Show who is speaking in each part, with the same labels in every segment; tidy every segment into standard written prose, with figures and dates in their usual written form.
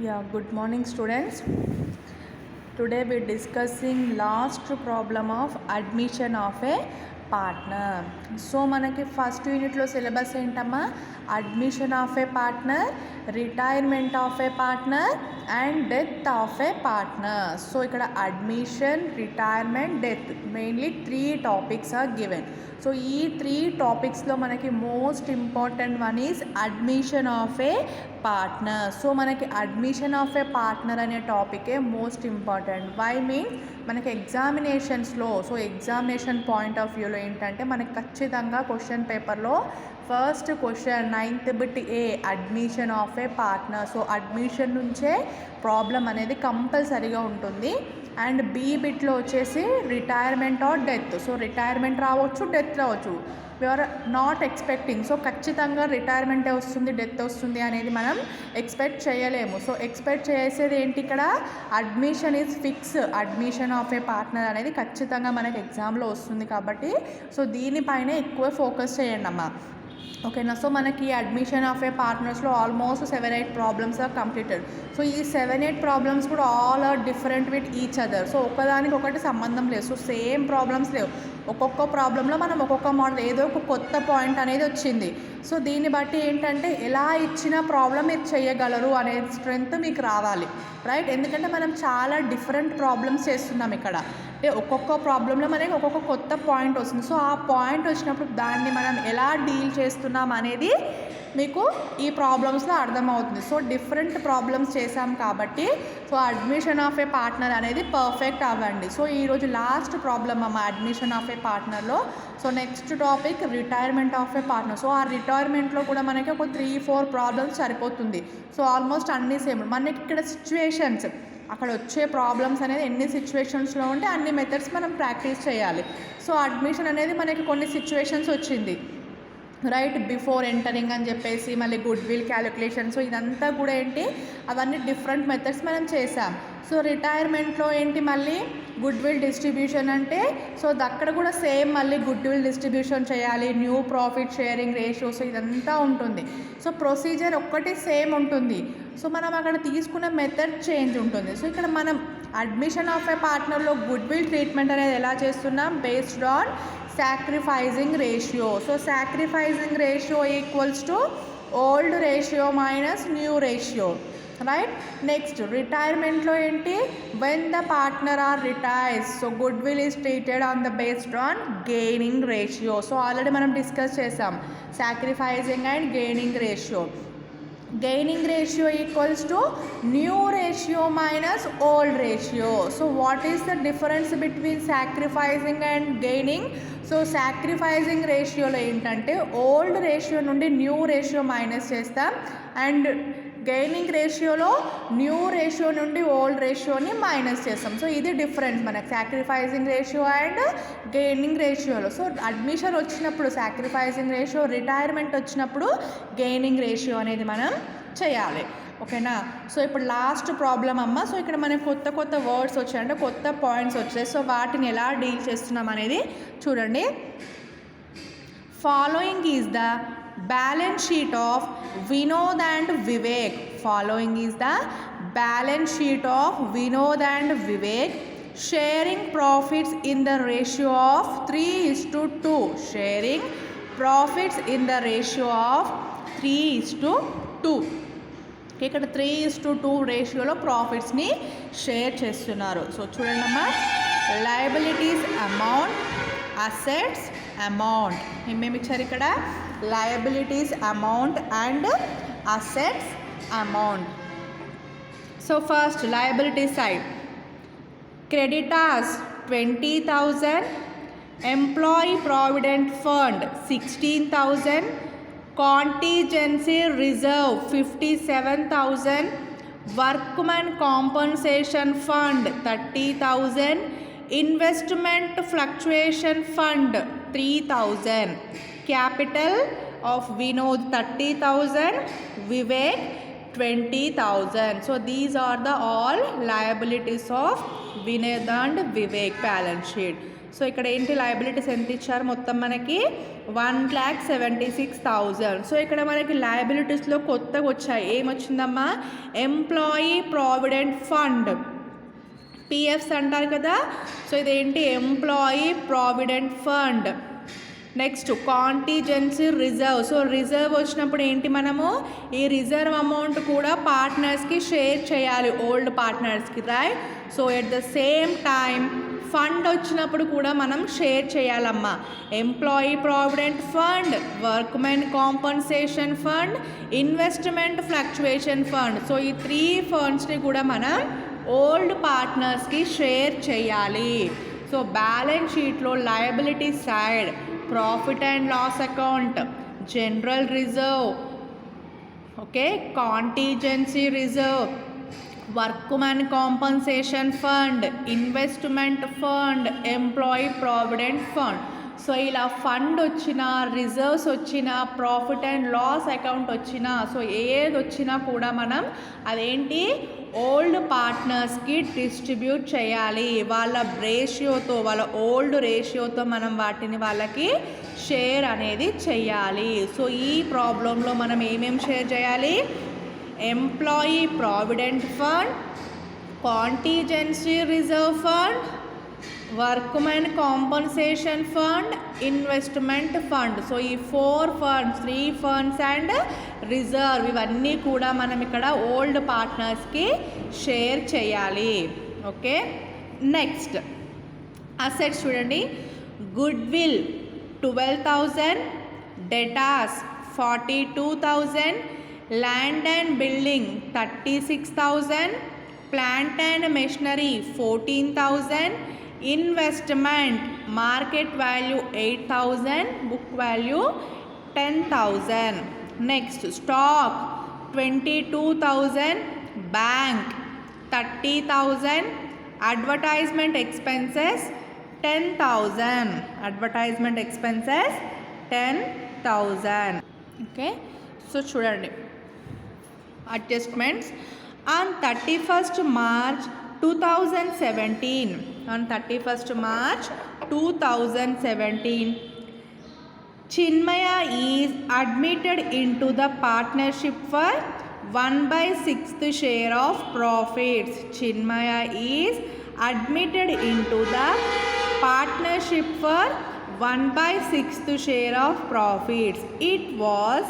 Speaker 1: Yeah, good morning students. Today we are discussing last problem of admission of a partner. So మనకి first యూనిట్లో syllabus ఏంటమ్మా, admission of a partner, retirement of a partner and death of a partner. So ఇక్కడ admission, retirement, death mainly 3 topics are given. So ఈ 3 టాపిక్స్లో మనకి most important one is admission of a partner. So మనకి admission of a partner అనే టాపికే most important. Why means మనకి ఎగ్జామినేషన్స్లో, so examination point of వ్యూలో ఏంటంటే మనకి ఖచ్చితంగా క్వశ్చన్ పేపర్లో first question 9th bit A admission of a partner. So admission నుంచే ప్రాబ్లం అనేది కంపల్సరీగా ఉంటుంది. అండ్ బి బిట్లో వచ్చేసి retirement or death. So retirement రావచ్చు, డెత్ రావచ్చు. We are not expecting. సో ఖచ్చితంగా రిటైర్మెంటే వస్తుంది, డెత్ వస్తుంది అనేది మనం ఎక్స్పెక్ట్ చేయలేము. సో ఎక్స్పెక్ట్ చేసేది ఏంటి, ఇక్కడ admission is fix. Admission of a partner అనేది ఖచ్చితంగా మనకి ఎగ్జామ్లో వస్తుంది కాబట్టి సో దీనిపైనే ఎక్కువ ఫోకస్ చేయండి అమ్మా, ఓకేనా. సో మనకి అడ్మిషన్ ఆఫ్ ఏ పార్ట్నర్స్లో almost 7-8 problems are completed. So ఈ 7-8 ప్రాబ్లమ్స్ కూడా all are different with each other. So ఒకదానికి ఒకటి సంబంధం లేదు. సో సేమ్ ప్రాబ్లమ్స్ లేవు. ఒక్కొక్క ప్రాబ్లంలో మనం ఒక్కొక్క మోడల్, ఏదో ఒక కొత్త పాయింట్ అనేది వచ్చింది. సో దీన్ని బట్టి ఏంటంటే ఎలా ఇచ్చిన ప్రాబ్లం మీరు చేయగలరు అనే స్ట్రెంగ్త్ మీకు రావాలి, రైట్. ఎందుకంటే మనం చాలా డిఫరెంట్ ప్రాబ్లమ్స్ చేస్తున్నాం ఇక్కడ. అంటే ఒక్కొక్క ప్రాబ్లంలో మనకి ఒక్కొక్క కొత్త పాయింట్ వస్తుంది. సో ఆ పాయింట్ వచ్చినప్పుడు దాన్ని మనం ఎలా డీల్ చేస్తున్నాం అనేది మీకు ఈ ప్రాబ్లమ్స్లో అర్థమవుతుంది. సో డిఫరెంట్ ప్రాబ్లమ్స్ చేసాం కాబట్టి so admission of a partner అనేది పర్ఫెక్ట్ అవ్వండి. సో ఈరోజు లాస్ట్ ప్రాబ్లమ్ అమ్మ అడ్మిషన్ ఆఫ్ ఏ పార్ట్నర్లో. So next topic retirement of a partner. So ఆ రిటైర్మెంట్లో కూడా మనకి ఒక 3-4 ప్రాబ్లమ్స్ సరిపోతుంది. సో ఆల్మోస్ట్ అన్నీ సేమ్. మనకి ఇక్కడ సిచ్యువేషన్స్, అక్కడ వచ్చే ప్రాబ్లమ్స్ అనేది ఎన్ని సిచ్యువేషన్స్లో ఉంటే అన్ని మెథడ్స్ మనం ప్రాక్టీస్ చేయాలి. సో అడ్మిషన్ అనేది మనకి కొన్ని సిచ్యువేషన్స్ వచ్చింది, రైట్. బిఫోర్ ఎంటరింగ్ అని చెప్పేసి మళ్ళీ గుడ్ విల్ క్యాలిక్యులేషన్. సో ఇదంతా కూడా ఏంటి, అవన్నీ డిఫరెంట్ మెథడ్స్ మనం చేసాం. సో రిటైర్మెంట్లో ఏంటి, మళ్ళీ గుడ్ విల్ డిస్ట్రిబ్యూషన్ అంటే సో అక్కడ కూడా సేమ్ మళ్ళీ గుడ్ విల్ డిస్ట్రిబ్యూషన్ చేయాలి, new profit sharing ratio. So ఇదంతా ఉంటుంది. సో ప్రొసీజర్ ఒక్కటి సేమ్ ఉంటుంది. సో మనం అక్కడ తీసుకున్న మెథడ్ చేంజ్ ఉంటుంది. సో ఇక్కడ మనం అడ్మిషన్ ఆఫ్ ఏ పార్ట్నర్లో గుడ్ విల్ ట్రీట్మెంట్ అనేది ఎలా చేస్తున్నాం, based on sacrificing ratio. So sacrificing ratio equals to old ratio minus new ratio, right. Next retirement lo enti, when the partner are retires, so goodwill is treated on the based on gaining ratio. So already manam discuss chesam sacrificing and gaining ratio. Gaining ratio equals to new ratio minus old ratio. So what is the difference between sacrificing and gaining? So sacrificing రేషియోలో ఏంటంటే old ratio నుండి new ratio minus చేస్తాం, and gaining రేషియోలో new ratio నుండి old రేషియోని minus చేస్తాం. So ఇది difference మనకి sacrificing ratio and gaining రేషియోలో. సో అడ్మిషన్ వచ్చినప్పుడు సాక్రిఫైజింగ్ రేషియో, రిటైర్మెంట్ వచ్చినప్పుడు గెయినింగ్ రేషియో అనేది మనం చేయాలి, ఓకేనా. సో ఇప్పుడు లాస్ట్ ప్రాబ్లం అమ్మ. సో ఇక్కడ మనకి కొత్త కొత్త వర్డ్స్ వచ్చాయి, అంటే కొత్త పాయింట్స్ వచ్చాయి. సో వాటిని ఎలా డీల్ చేస్తున్నాం అనేది చూడండి. Following is the balance sheet of Vinod and Vivek. Following is the balance sheet of Vinod and Vivek sharing profits in the ratio of 3:2. Sharing profits in the ratio of 3:2. ఇక్కడ 3:2 రేషియోలో ప్రాఫిట్స్ని షేర్ చేస్తున్నారు. సో చూడండి అమ్మా, లయబిలిటీస్ అమౌంట్, అసెట్స్ అమౌంట్. ఏమేమి ఇచ్చారు ఇక్కడ, liabilities amount and assets amount. So first liability side, creditors 20,000, employee provident fund 16,000, contingency reserve 57,000, workman compensation fund 30,000, investment fluctuation fund 3,000, capital of Vinod 30,000, Vivek 20,000. So these are the all liabilities of Vinod and Vivek balance sheet. So ఇక్కడ ఏంటి liabilities ఎంత ఇచ్చారు మొత్తం మనకి 1,76,000. So ఇక్కడ మనకి లయబిలిటీస్లో కొత్తగా వచ్చాయి. ఏమొచ్చిందమ్మా? ఎంప్లాయీ ప్రావిడెంట్ ఫండ్, పిఎఫ్స్ అంటారు కదా. సో ఇదేంటి? Employee provident fund. Next contingency reserve. So reserve వచ్చినప్పుడు ఏంటి? మనము ఈ రిజర్వ్ అమౌంట్ కూడా పార్ట్నర్స్కి షేర్ చేయాలి, ఓల్డ్ పార్ట్నర్స్కి, right. So at the same time fund వచ్చినప్పుడు కూడా మనం షేర్ చేయాలమ్మా. Employee provident fund, workmen compensation fund, investment fluctuation fund. So ఈ 3 ఫండ్స్ని కూడా మనం ఓల్డ్ పార్ట్నర్స్కి షేర్ చేయాలి. సో బ్యాలెన్స్ షీట్లో liability side profit and loss account, general reserve, okay, contingency reserve, workmen compensation fund, investment fund, employee provident fund. So ఇలా fund వచ్చినా, reserves వచ్చినా, ప్రాఫిట్ అండ్ లాస్ అకౌంట్ వచ్చినా, సో ఏది వచ్చినా కూడా మనం అదేంటి ఓల్డ్ పార్ట్నర్స్కి డిస్ట్రిబ్యూట్ చేయాలి. వాళ్ళ రేషియోతో, వాళ్ళ ఓల్డ్ రేషియోతో మనం వాటిని వాళ్ళకి షేర్ అనేది చేయాలి. సో ఈ ప్రాబ్లంలో మనం ఏమేమి షేర్ చేయాలి? Employee provident fund, contingency reserve fund, workmen compensation fund, investment fund. So ఈ 4 ఫండ్స్, 3 ఫండ్స్ అండ్ రిజర్వ్, ఇవన్నీ కూడా మనం ఇక్కడ ఓల్డ్ పార్ట్నర్స్కి షేర్ చేయాలి. ఓకే, నెక్స్ట్ అసెట్స్ చూడండి. Good will 12,000, debtors 42,000, land and building 36,000, plant and machinery 14,000, investment market value 8,000, book value 10,000. Next stock 22,000, bank 30,000, advertisement expenses 10,000, advertisement expenses 10,000. Okay, so చూడండి adjustments. On 31st March 2017, on 31st March 2017, Chinmaya is admitted into the partnership for 1/6 share of profits. Chinmaya is admitted into the partnership for 1/6 share of profits. It was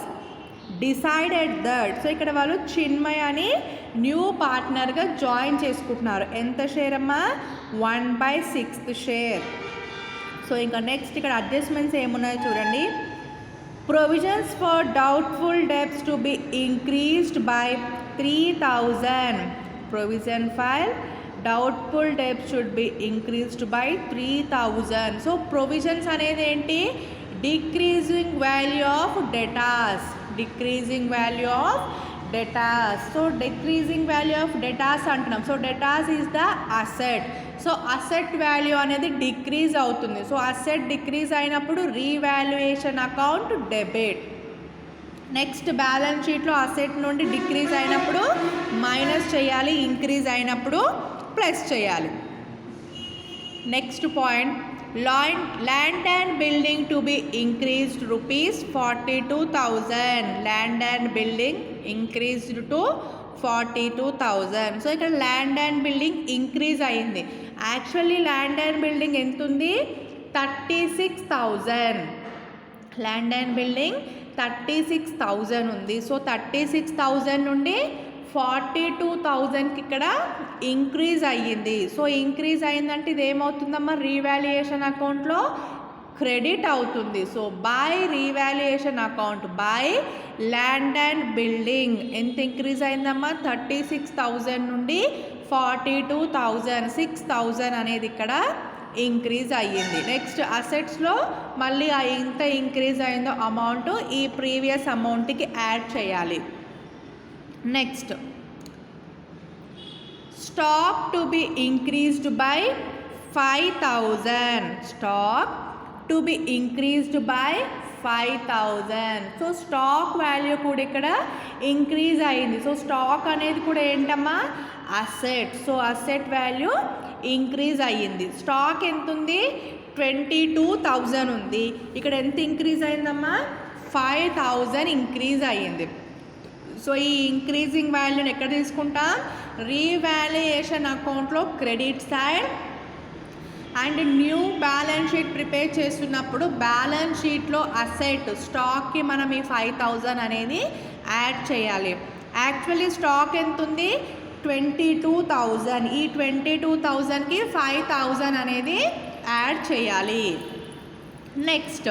Speaker 1: decided that. So ఇక్కడ వాళ్ళు చిన్మయాని new పార్ట్నర్గా join చేసుకుంటున్నారు. ఎంత share అమ్మా? 1/6 share. So ఇంకా next ఇక్కడ adjustments ఏమున్నాయో చూడండి. Provisions for doubtful debts to be increased by 3,000. Provision file doubtful debts should be increased by 3,000. So provisions అనేది ఏంటి? Decreasing value of debtors, decreasing value of debtors. So decreasing value of debtors అంటున్నాం. So debtors is the asset. So asset value అనేది decrease అవుతుంది. So asset decrease అయినప్పుడు revaluation account debit. Next balance షీట్లో asset నుండి decrease అయినప్పుడు minus చేయాలి, increase అయినప్పుడు plus చేయాలి. Next point, land and building to be increased rupees 42,000. land and building increased to 42,000. So ఇక్కడ ల్యాండ్ అండ్ బిల్డింగ్ ఇంక్రీజ్ అయింది. Actually land and building ఎంత ఉంది? 36,000. ల్యాండ్ అండ్ బిల్డింగ్ 36,000 ఉంది. సో 36,000 నుండి 42,000కి ఇక్కడ ఇంక్రీజ్ అయ్యింది. సో ఇంక్రీజ్ అయిందంటే ఇది ఏమవుతుందమ్మా? రీవాల్యుయేషన్ అకౌంట్లో క్రెడిట్ అవుతుంది. So by revaluation account by land and building ఎంత ఇంక్రీజ్ అయిందమ్మా? 36,000 నుండి 42,000, 6,000 అనేది ఇక్కడ ఇంక్రీజ్ అయ్యింది. నెక్స్ట్ అసెట్స్లో మళ్ళీ ఎంత ఇంక్రీజ్ అయిందో అమౌంట్ ఈ ప్రీవియస్ అమౌంట్కి యాడ్ చేయాలి. Next stock to be increased by 5,000. Stock to be increased by 5,000. So stock value కూడా ఇక్కడ ఇంక్రీజ్ అయింది. సో స్టాక్ అనేది కూడా ఏంటమ్మా? Asset. So asset value increase అయ్యింది. స్టాక్ ఎంత ఉంది? 22,000 ఉంది. ఇక్కడ ఎంత ఇంక్రీజ్ అయిందమ్మా? 5,000 ఇంక్రీజ్ అయ్యింది. సో ఈ ఇంక్రీజింగ్ వాల్యూని ఎక్కడ తీసుకుంటాం? రీవాల్యుయేషన్ అకౌంట్లో credit side. And new balance sheet prepare చేస్తున్నప్పుడు బ్యాలెన్స్ షీట్లో అసెట్ స్టాక్కి మనం ఈ 5,000 అనేది యాడ్ చేయాలి. యాక్చువల్లీ స్టాక్ ఎంత ఉంది? 22,000. ఈ 22,000కి 5,000 అనేది యాడ్ చేయాలి. Next,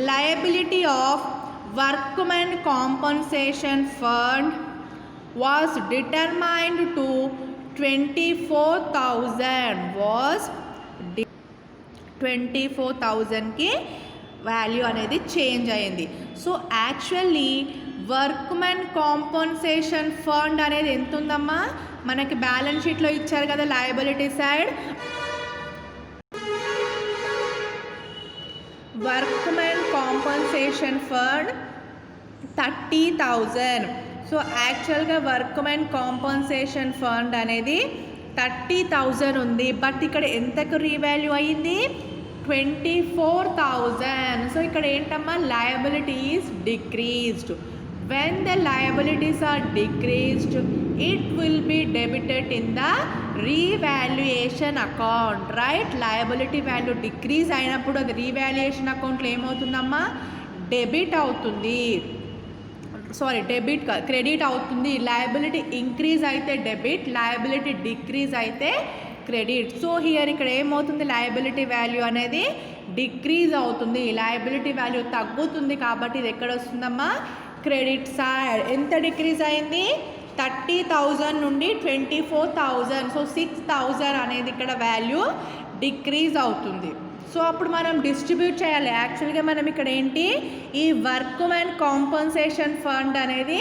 Speaker 1: liability of workmen compensation fund was determined to 24,000. Was 24,000కి వాల్యూ అనేది చేంజ్ అయింది. So actually workmen compensation fund అనేది ఎంత ఉందమ్మా? మనకి బ్యాలెన్స్ షీట్లో ఇచ్చారు కదా liability side. Workmen compensation fund 30,000. So యాక్చువల్గా వర్క్మెన్ కాంపన్సేషన్ ఫండ్ అనేది 30,000 ఉంది. బట్ ఇక్కడ ఎంతకు రీవాల్యూ అయ్యింది? 24,000. సో ఇక్కడ ఏంటమ్మా? Liability is decreased. When the liabilities are decreased, it will be debited in the revaluation account, right? Liability value decrease అయినప్పుడు అది రీవాల్యుయేషన్ అకౌంట్లో ఏమవుతుందమ్మా? డెబిట్ అవుతుంది. క్రెడిట్ అవుతుంది. లయబిలిటీ ఇంక్రీజ్ అయితే డెబిట్, లయబిలిటీ డిక్రీజ్ అయితే క్రెడిట్. సో హియర్ ఇక్కడ ఏమవుతుంది? Liability value అనేది డిక్రీజ్ అవుతుంది. లయబిలిటీ వాల్యూ తగ్గుతుంది కాబట్టి ఇది ఎక్కడ వస్తుందమ్మా? Credit side. ఎంత డిక్రీజ్ అయింది? 30,000 నుండి 24,000. సో 6,000 అనేది ఇక్కడ వాల్యూ డిక్రీజ్ అవుతుంది. సో అప్పుడు మనం డిస్ట్రిబ్యూట్ చేయాలి. యాక్చువల్గా మనం ఇక్కడ ఏంటి? ఈ వర్క్మెన్ కాంపన్సేషన్ ఫండ్ అనేది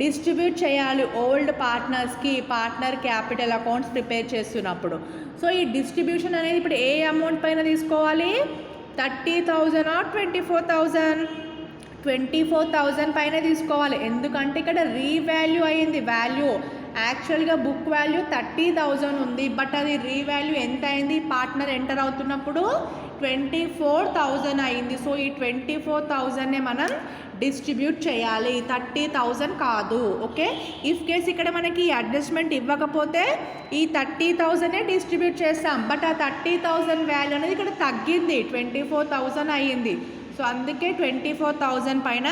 Speaker 1: డిస్ట్రిబ్యూట్ చేయాలి ఓల్డ్ పార్ట్నర్స్కి, పార్ట్నర్ క్యాపిటల్ అకౌంట్స్ ప్రిపేర్ చేస్తున్నప్పుడు. సో ఈ డిస్ట్రిబ్యూషన్ అనేది ఇప్పుడు ఏ అమౌంట్ పైన తీసుకోవాలి? 30,000 ఆర్ 24,000? 24,000 పైన తీసుకోవాలి. ఎందుకంటే ఇక్కడ రీవాల్యూ అయ్యింది. వాల్యూ యాక్చువల్గా బుక్ వాల్యూ 30,000 ఉంది. బట్ అది రీవాల్యూ ఎంత అయింది? పార్ట్నర్ ఎంటర్ అవుతున్నప్పుడు 24,000 అయింది. సో ఈ 24,000నే మనం డిస్ట్రిబ్యూట్ చేయాలి, 30,000 కాదు. ఓకే, ఇఫ్ కేస్ ఇక్కడ మనకి అడ్జస్ట్మెంట్ ఇవ్వకపోతే ఈ 30,000నే డిస్ట్రిబ్యూట్ చేస్తాం. బట్ ఆ 30,000 వాల్యూ అనేది ఇక్కడ తగ్గింది, 24,000 అయ్యింది. సో అందుకే 24,000 పైన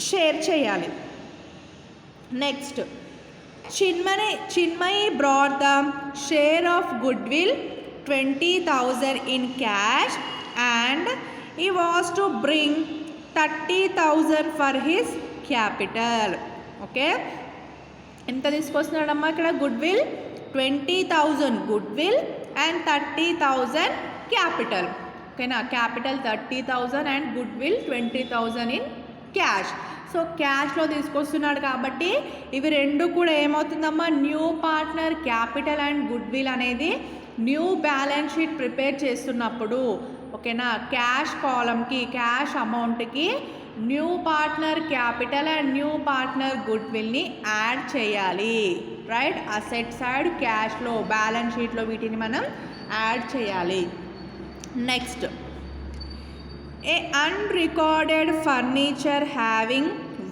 Speaker 1: షేర్ చేయాలి. Next, Chinmay brought the share of goodwill 20,000 in cash and he was to bring 30,000 for his capital. Okay, ఎంత తీసుకొస్తున్నాడమ్మా ఇక్కడ? Goodwill 20,000 goodwill and 30,000 capital. ఓకేనా, capital 30,000 and goodwill 20,000 in cash. So క్యాష్లో తీసుకొస్తున్నాడు కాబట్టి ఇవి రెండు కూడా ఏమవుతుందమ్మా? New partner capital and goodwill అనేది న్యూ బ్యాలెన్స్ షీట్ ప్రిపేర్ చేస్తున్నప్పుడు, ఓకేనా, క్యాష్ కాలంకి, క్యాష్ అమౌంట్కి new partner capital and new partner గుడ్విల్ని యాడ్ చేయాలి. రైట్, అసెట్ సైడ్ క్యాష్లో బ్యాలెన్స్ షీట్లో వీటిని మనం యాడ్ చేయాలి. Next, a unrecorded furniture having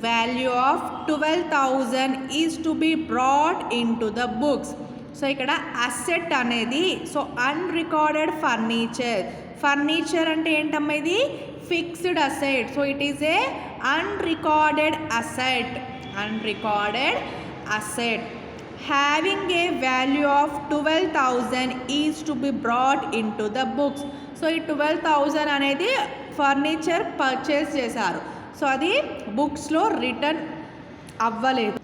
Speaker 1: value of 12,000 is to be brought into the books. So ఇక్కడ అసెట్ అనేది, సో అన్రికార్డెడ్ ఫర్నిచర్ అంటే ఏంటమ్మా? ఇది fixed asset. So it is a unrecorded asset having a value of 12,000 is to be brought into the books. So ఈ 12,000 అనేది furniture purchase చేశారు. So అది బుక్స్లో రిటర్న్ అవ్వలేదు.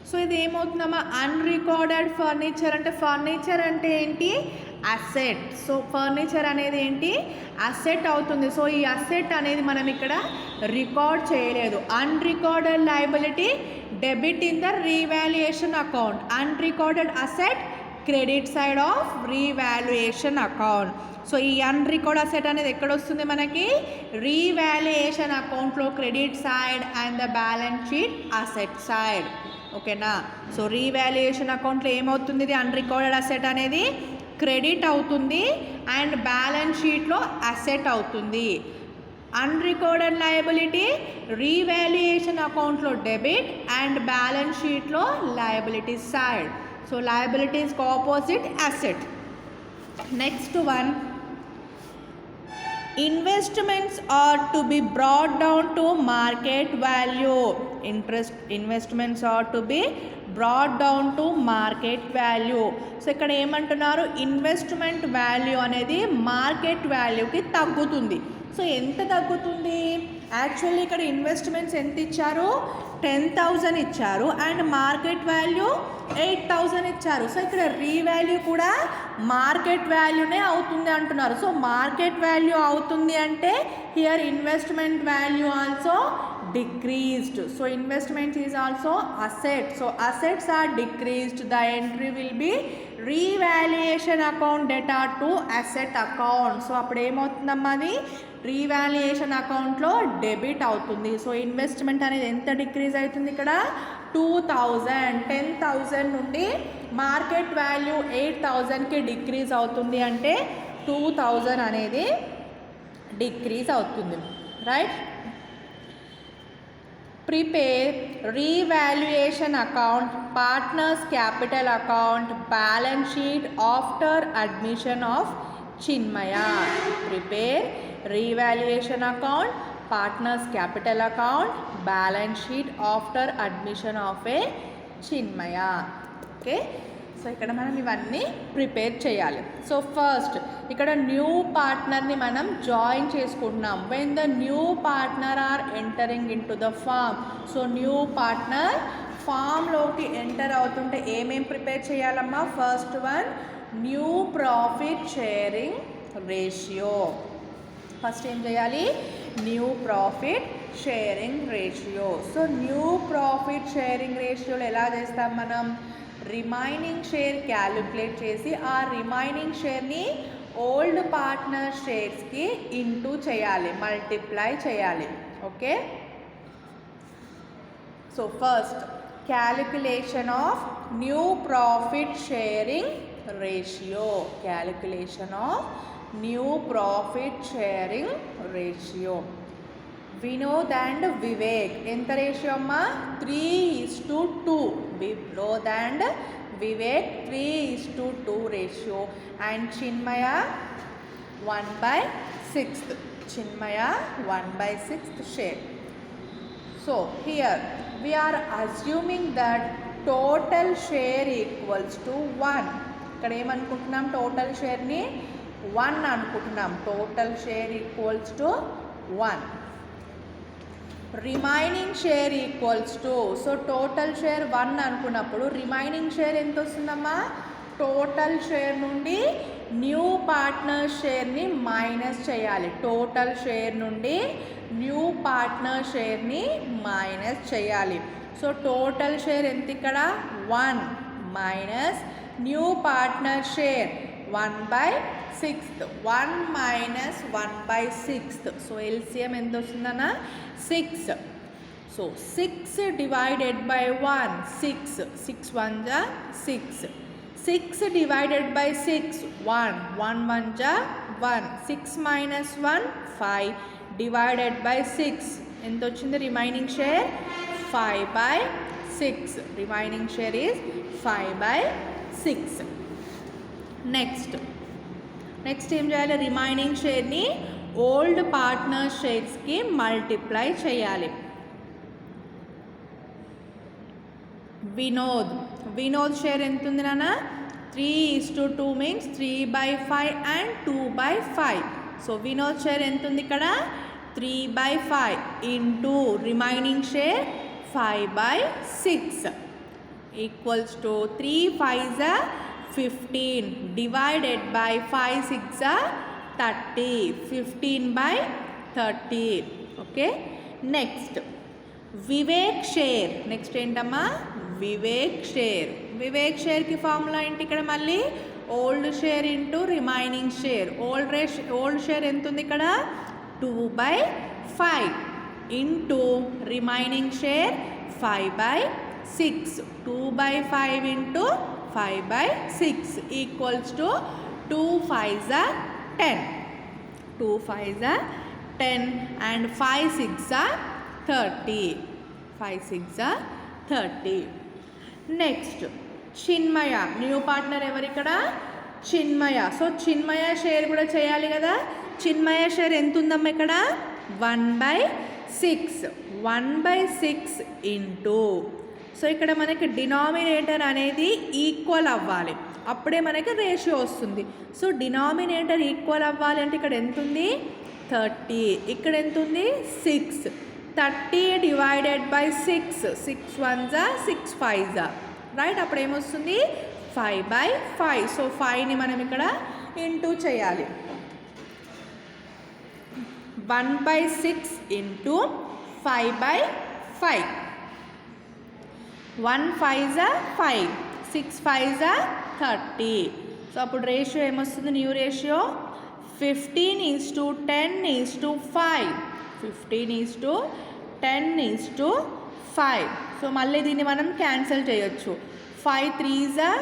Speaker 1: సో ఇది ఏమవుతుందమ్మా? అన్రికార్డెడ్ ఫర్నిచర్ అంటే, ఫర్నిచర్ అంటే ఏంటి? అసెట్. సో ఫర్నిచర్ అనేది ఏంటి? అసెట్ అవుతుంది. సో ఈ అసెట్ అనేది మనం ఇక్కడ రికార్డ్ చేయలేదు. Unrecorded liability debit in the revaluation account. Unrecorded asset credit side of revaluation account. So ఈ అన్రికార్డ్ అసెట్ అనేది ఎక్కడ వస్తుంది మనకి? రీవాల్యుయేషన్ అకౌంట్లో credit side and the balance sheet asset side. ఓకేనా, సో రీవాల్యుయేషన్ అకౌంట్లో ఏమవుతుంది? ఇది అన్రికార్డెడ్ అసెట్ అనేది క్రెడిట్ అవుతుంది అండ్ బ్యాలెన్స్ షీట్లో అసెట్ అవుతుంది. అన్రికార్డెడ్ లయబిలిటీ రీవాల్యుయేషన్ అకౌంట్లో డెబిట్ అండ్ బ్యాలెన్స్ షీట్లో లయబిలిటీ సైడ్. సో లయబిలిటీస్కి opposite asset. Next one, investments are to be brought down to market value. Investments are to be brought down to market value. So ఇక్కడ ఏమంటున్నారు, investment value అనేది market వాల్యూకి తగ్గుతుంది. So ఎంత తగ్గుతుంది? Actually ఇక్కడ investments ఎంత ఇచ్చారు, 10,000 ఇచ్చారు అండ్ మార్కెట్ వాల్యూ 8,000 ఇచ్చారు. సో ఇక్కడ రీవాల్యూ కూడా మార్కెట్ వాల్యూనే అవుతుంది అంటున్నారు. సో మార్కెట్ వాల్యూ అవుతుంది అంటే here investment value also decreased. So investment is also asset. So assets are decreased. The entry will be revaluation account data to asset account. So అప్పుడు ఏమవుతుందమ్మా, అది revaluation అకౌంట్లో debit అవుతుంది. So investment అనేది ఎంత decrease అవుతుంది ఇక్కడ, 2,000, 10,000 నుండి మార్కెట్ వాల్యూ 8,000కి డిక్రీజ్ అవుతుంది అంటే 2,000 అనేది డిక్రీజ్ అవుతుంది. Right. Prepare revaluation account, partners capital account, balance sheet after admission of Chinmaya. Prepare revaluation account, partners capital account, balance sheet after admission of a Chinmaya. Okay. So ఇక్కడ మనం ఇవన్నీ prepare చేయాలి. So first ఇక్కడ new పార్ట్నర్ని మనం join చేసుకుంటున్నాం. When the new partner are entering into the firm. So new partner ఫామ్లోకి enter అవుతుంటే ఏమేం ప్రిపేర్ చేయాలమ్మా? First one, new profit sharing ratio. First ఏం చేయాలి? New profit sharing ratio. So new profit sharing రేషియోలో ఎలా చేస్తాం మనం? రిమైనింగ్ షేర్ క్యాలిక్యులేట్ చేసి ఆ రిమైనింగ్ షేర్ని ఓల్డ్ పార్ట్నర్ షేర్స్కి ఇంటూ చేయాలి, మల్టిప్లై చేయాలి. Okay. So first calculation of new profit sharing ratio. Calculation of new profit sharing ratio. Vinod and Vivek ఎంత రేషియో అమ్మా? 3:2. Vinod and Vivek 3:2 ratio. And Chinmaya 1/6. Chinmaya 1/6 share. So here we are assuming that total share equals to 1. ఇక్కడ ఏమనుకుంటున్నాం? Total షేర్ని 1 అనుకుంటున్నాం. Total share equals to 1. Remaining share equals to, so total share 1 అనుకున్నప్పుడు remaining share ఎంత వస్తుందమ్మా? Total share నుండి new partner షేర్ని minus చేయాలి. Total share నుండి న్యూ పార్ట్నర్ షేర్ని మైనస్ చేయాలి. సో టోటల్ షేర్ ఎంత ఇక్కడ? 1 minus new partner share 1/6. 1 minus 1/6. So LCM ఎంత వస్తుందన్నా? 6. So 6 divided by 1, 6. 6 1 జా 6. 6 డివైడెడ్ బై 6, 1. 1 1 జా 1. 6 మైనస్ 1, 5 డివైడెడ్ బై 6 ఎంత వచ్చింది? Remaining share 5/6. Remaining share is 5/6. Next ఏం చేయాలి? రిమైనింగ్ షేర్ని ఓల్డ్ పార్ట్నర్ షేర్స్కి మల్టిప్లై చేయాలి. వినోద్ షేర్ ఎంత ఉంది నాన్న? 3:2 means 3/5 and 2/5. So Vinod share ఎంత ఉంది ఇక్కడ? 3/5 into remaining share 5/6 equals to 3 5s are 15 divided by 5 6s are 30. 15/30. Okay. Next Vivek share. Next ఏంటమ్మా? వివేక్ షేర్కి ఫార్ములా ఏంటి ఇక్కడ? మళ్ళీ old share into remaining share. Old share ఎంత ఉంది ఇక్కడ? 2/5 into remaining share 5/6. 2/5 into 5/6 equals to 2 5s are 10. 2 5s are 10 and 5 6s are 30. 5 6s are 30. Next Chinmaya, new partner ఎవరు ఇక్కడ? చిన్మయ. So చిన్మయ share కూడా చేయాలి కదా. చిన్మయ షేర్ ఎంత ఉందమ్మా ఇక్కడ? 1/6. 1/6 ఇంటూ, సో ఇక్కడ మనకి డినామినేటర్ అనేది ఈక్వల్ అవ్వాలి, అప్పుడే మనకి రేషియో వస్తుంది. సో డినామినేటర్ ఈక్వల్ అవ్వాలి అంటే ఇక్కడ ఎంత ఉంది? 30. ఇక్కడ ఎంత ఉంది? 6. 30 divided by 6. 6 1s are 6 5s are, right. అప్పుడు ఏమొస్తుంది? 5/5. సో 5ని మనం ఇక్కడ ఇంటూ చేయాలి. 1/6 into 5/5. 1 5s are 5. 6 5s are 30. So అప్పుడు రేషియో ఏమొస్తుంది? New ratio 15:10:5. 15:10:5. సో మళ్ళీ దీన్ని మనం క్యాన్సిల్ చేయొచ్చు. 5 3s are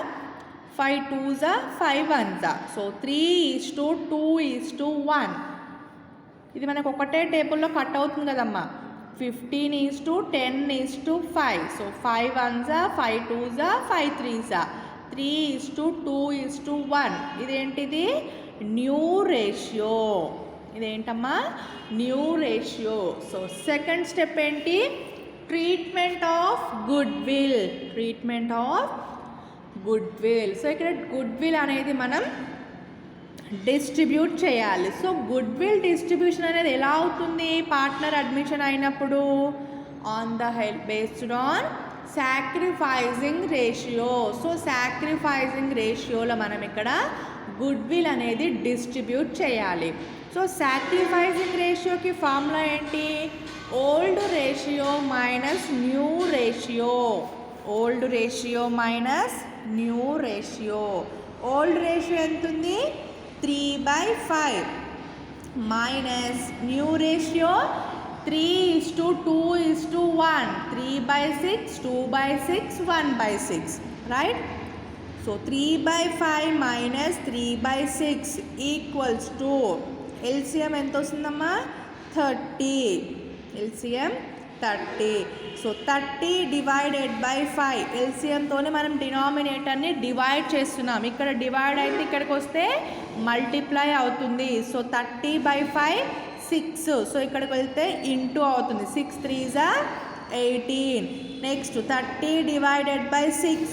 Speaker 1: 5 2s are 5 1s are. So 3:2:1. ఇది మనకు ఒకటే టేబుల్లో కట్ అవుతుంది కదమ్మా. 15:10:5. So 5 1s are 5 2s are 5 3s are. 3:2:1. ఇదేంటిది? New ratio. ఇదేంటమ్మా? New ratio. So second step ఏంటి? Treatment of goodwill. Treatment of goodwill. So ఇక్కడ గుడ్ విల్ అనేది మనం డిస్ట్రిబ్యూట్ చేయాలి. సో గుడ్ విల్ డిస్ట్రిబ్యూషన్ అనేది ఎలా అవుతుంది? పార్ట్నర్ అడ్మిషన్ అయినప్పుడు on the help based on sacrificing ratio. So sacrificing రేషియోలో మనం ఇక్కడ గుడ్ విల్ అనేది డిస్ట్రిబ్యూట్ చేయాలి. సో సాక్రిఫైజింగ్ రేషియోకి ఫార్ములా ఏంటి? Old ratio minus new ratio. Old ratio minus new ratio. Old ratio ఎంత ఉంది? 3/5 minus new ratio 3:2:1. 3/6 2/6 1/6, right. So 3/5 minus 3/6 equals to LCM ఎంత వస్తుందమ్మా? 30. ఎల్సిఎం 30. So 30 divided by 5. ఎల్సిఎంతోనే మనం డినామినేటర్ని divide చేస్తున్నాం. ఇక్కడ డివైడ్ అయితే ఇక్కడికి వస్తే మల్టిప్లై అవుతుంది. సో 30/5 6. సో ఇక్కడికి వెళ్తే ఇంటూ అవుతుంది. 6 3s are 18. Next 30 divided by 6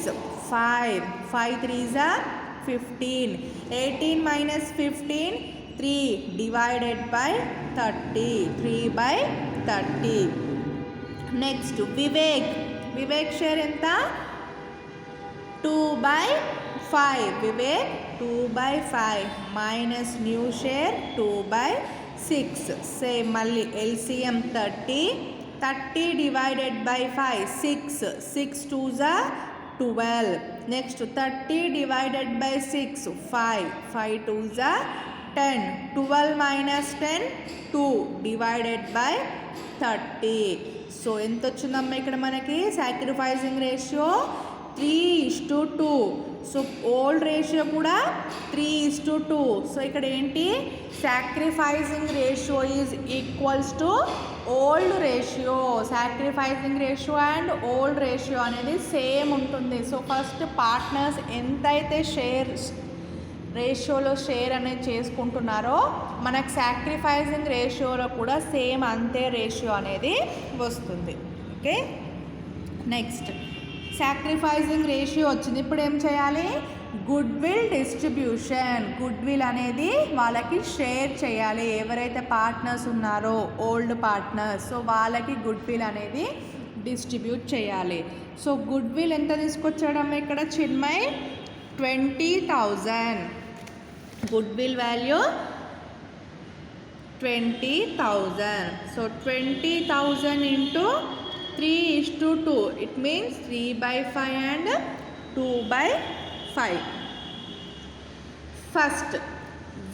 Speaker 1: 5. 5 3s are 15. 18 minus 15 3 divided by 30. 3/30. Next Vivek. Vivek share ఎంత? 2/5. Vivek 2/5 minus new share 2/6. Same మళ్ళీ LCM 30. 30 divided by 5 6. 6 2s are 12. Next 30 divided by 6 5. 5 2s are 10. 12 minus 10 2 divided by 30. So ఎంత వచ్చిందమ్మా ఇక్కడ మనకి? Sacrificing ratio 3:2. So old ratio కూడా 3:2. So ఇక్కడ ఏంటి? Sacrificing ratio is equals to old ratio. Sacrificing ratio and old ratio అనేది same ఉంటుంది. So first partners ఎంతైతే షేర్ రేషియోలో షేర్ అనేది చేసుకుంటున్నారో మనకు సాక్రిఫైజింగ్ రేషియోలో కూడా సేమ్ అంతే రేషియో అనేది వస్తుంది. ఓకే, నెక్స్ట్ సాక్రిఫైజింగ్ రేషియో వచ్చింది. ఇప్పుడు ఏం చేయాలి? Goodwill distribution. Goodwill అనేది వాళ్ళకి షేర్ చేయాలి. ఎవరైతే పార్ట్నర్స్ ఉన్నారో ఓల్డ్ పార్ట్నర్స్, సో వాళ్ళకి గుడ్ విల్ అనేది డిస్ట్రిబ్యూట్ చేయాలి. సో గుడ్ విల్ ఎంత తీసుకొచ్చాడమ్మా ఇక్కడ Chinmay? 20,000. Goodwill value 20,000. So 20,000 into 3:2. It means 3/5 and 2/5. First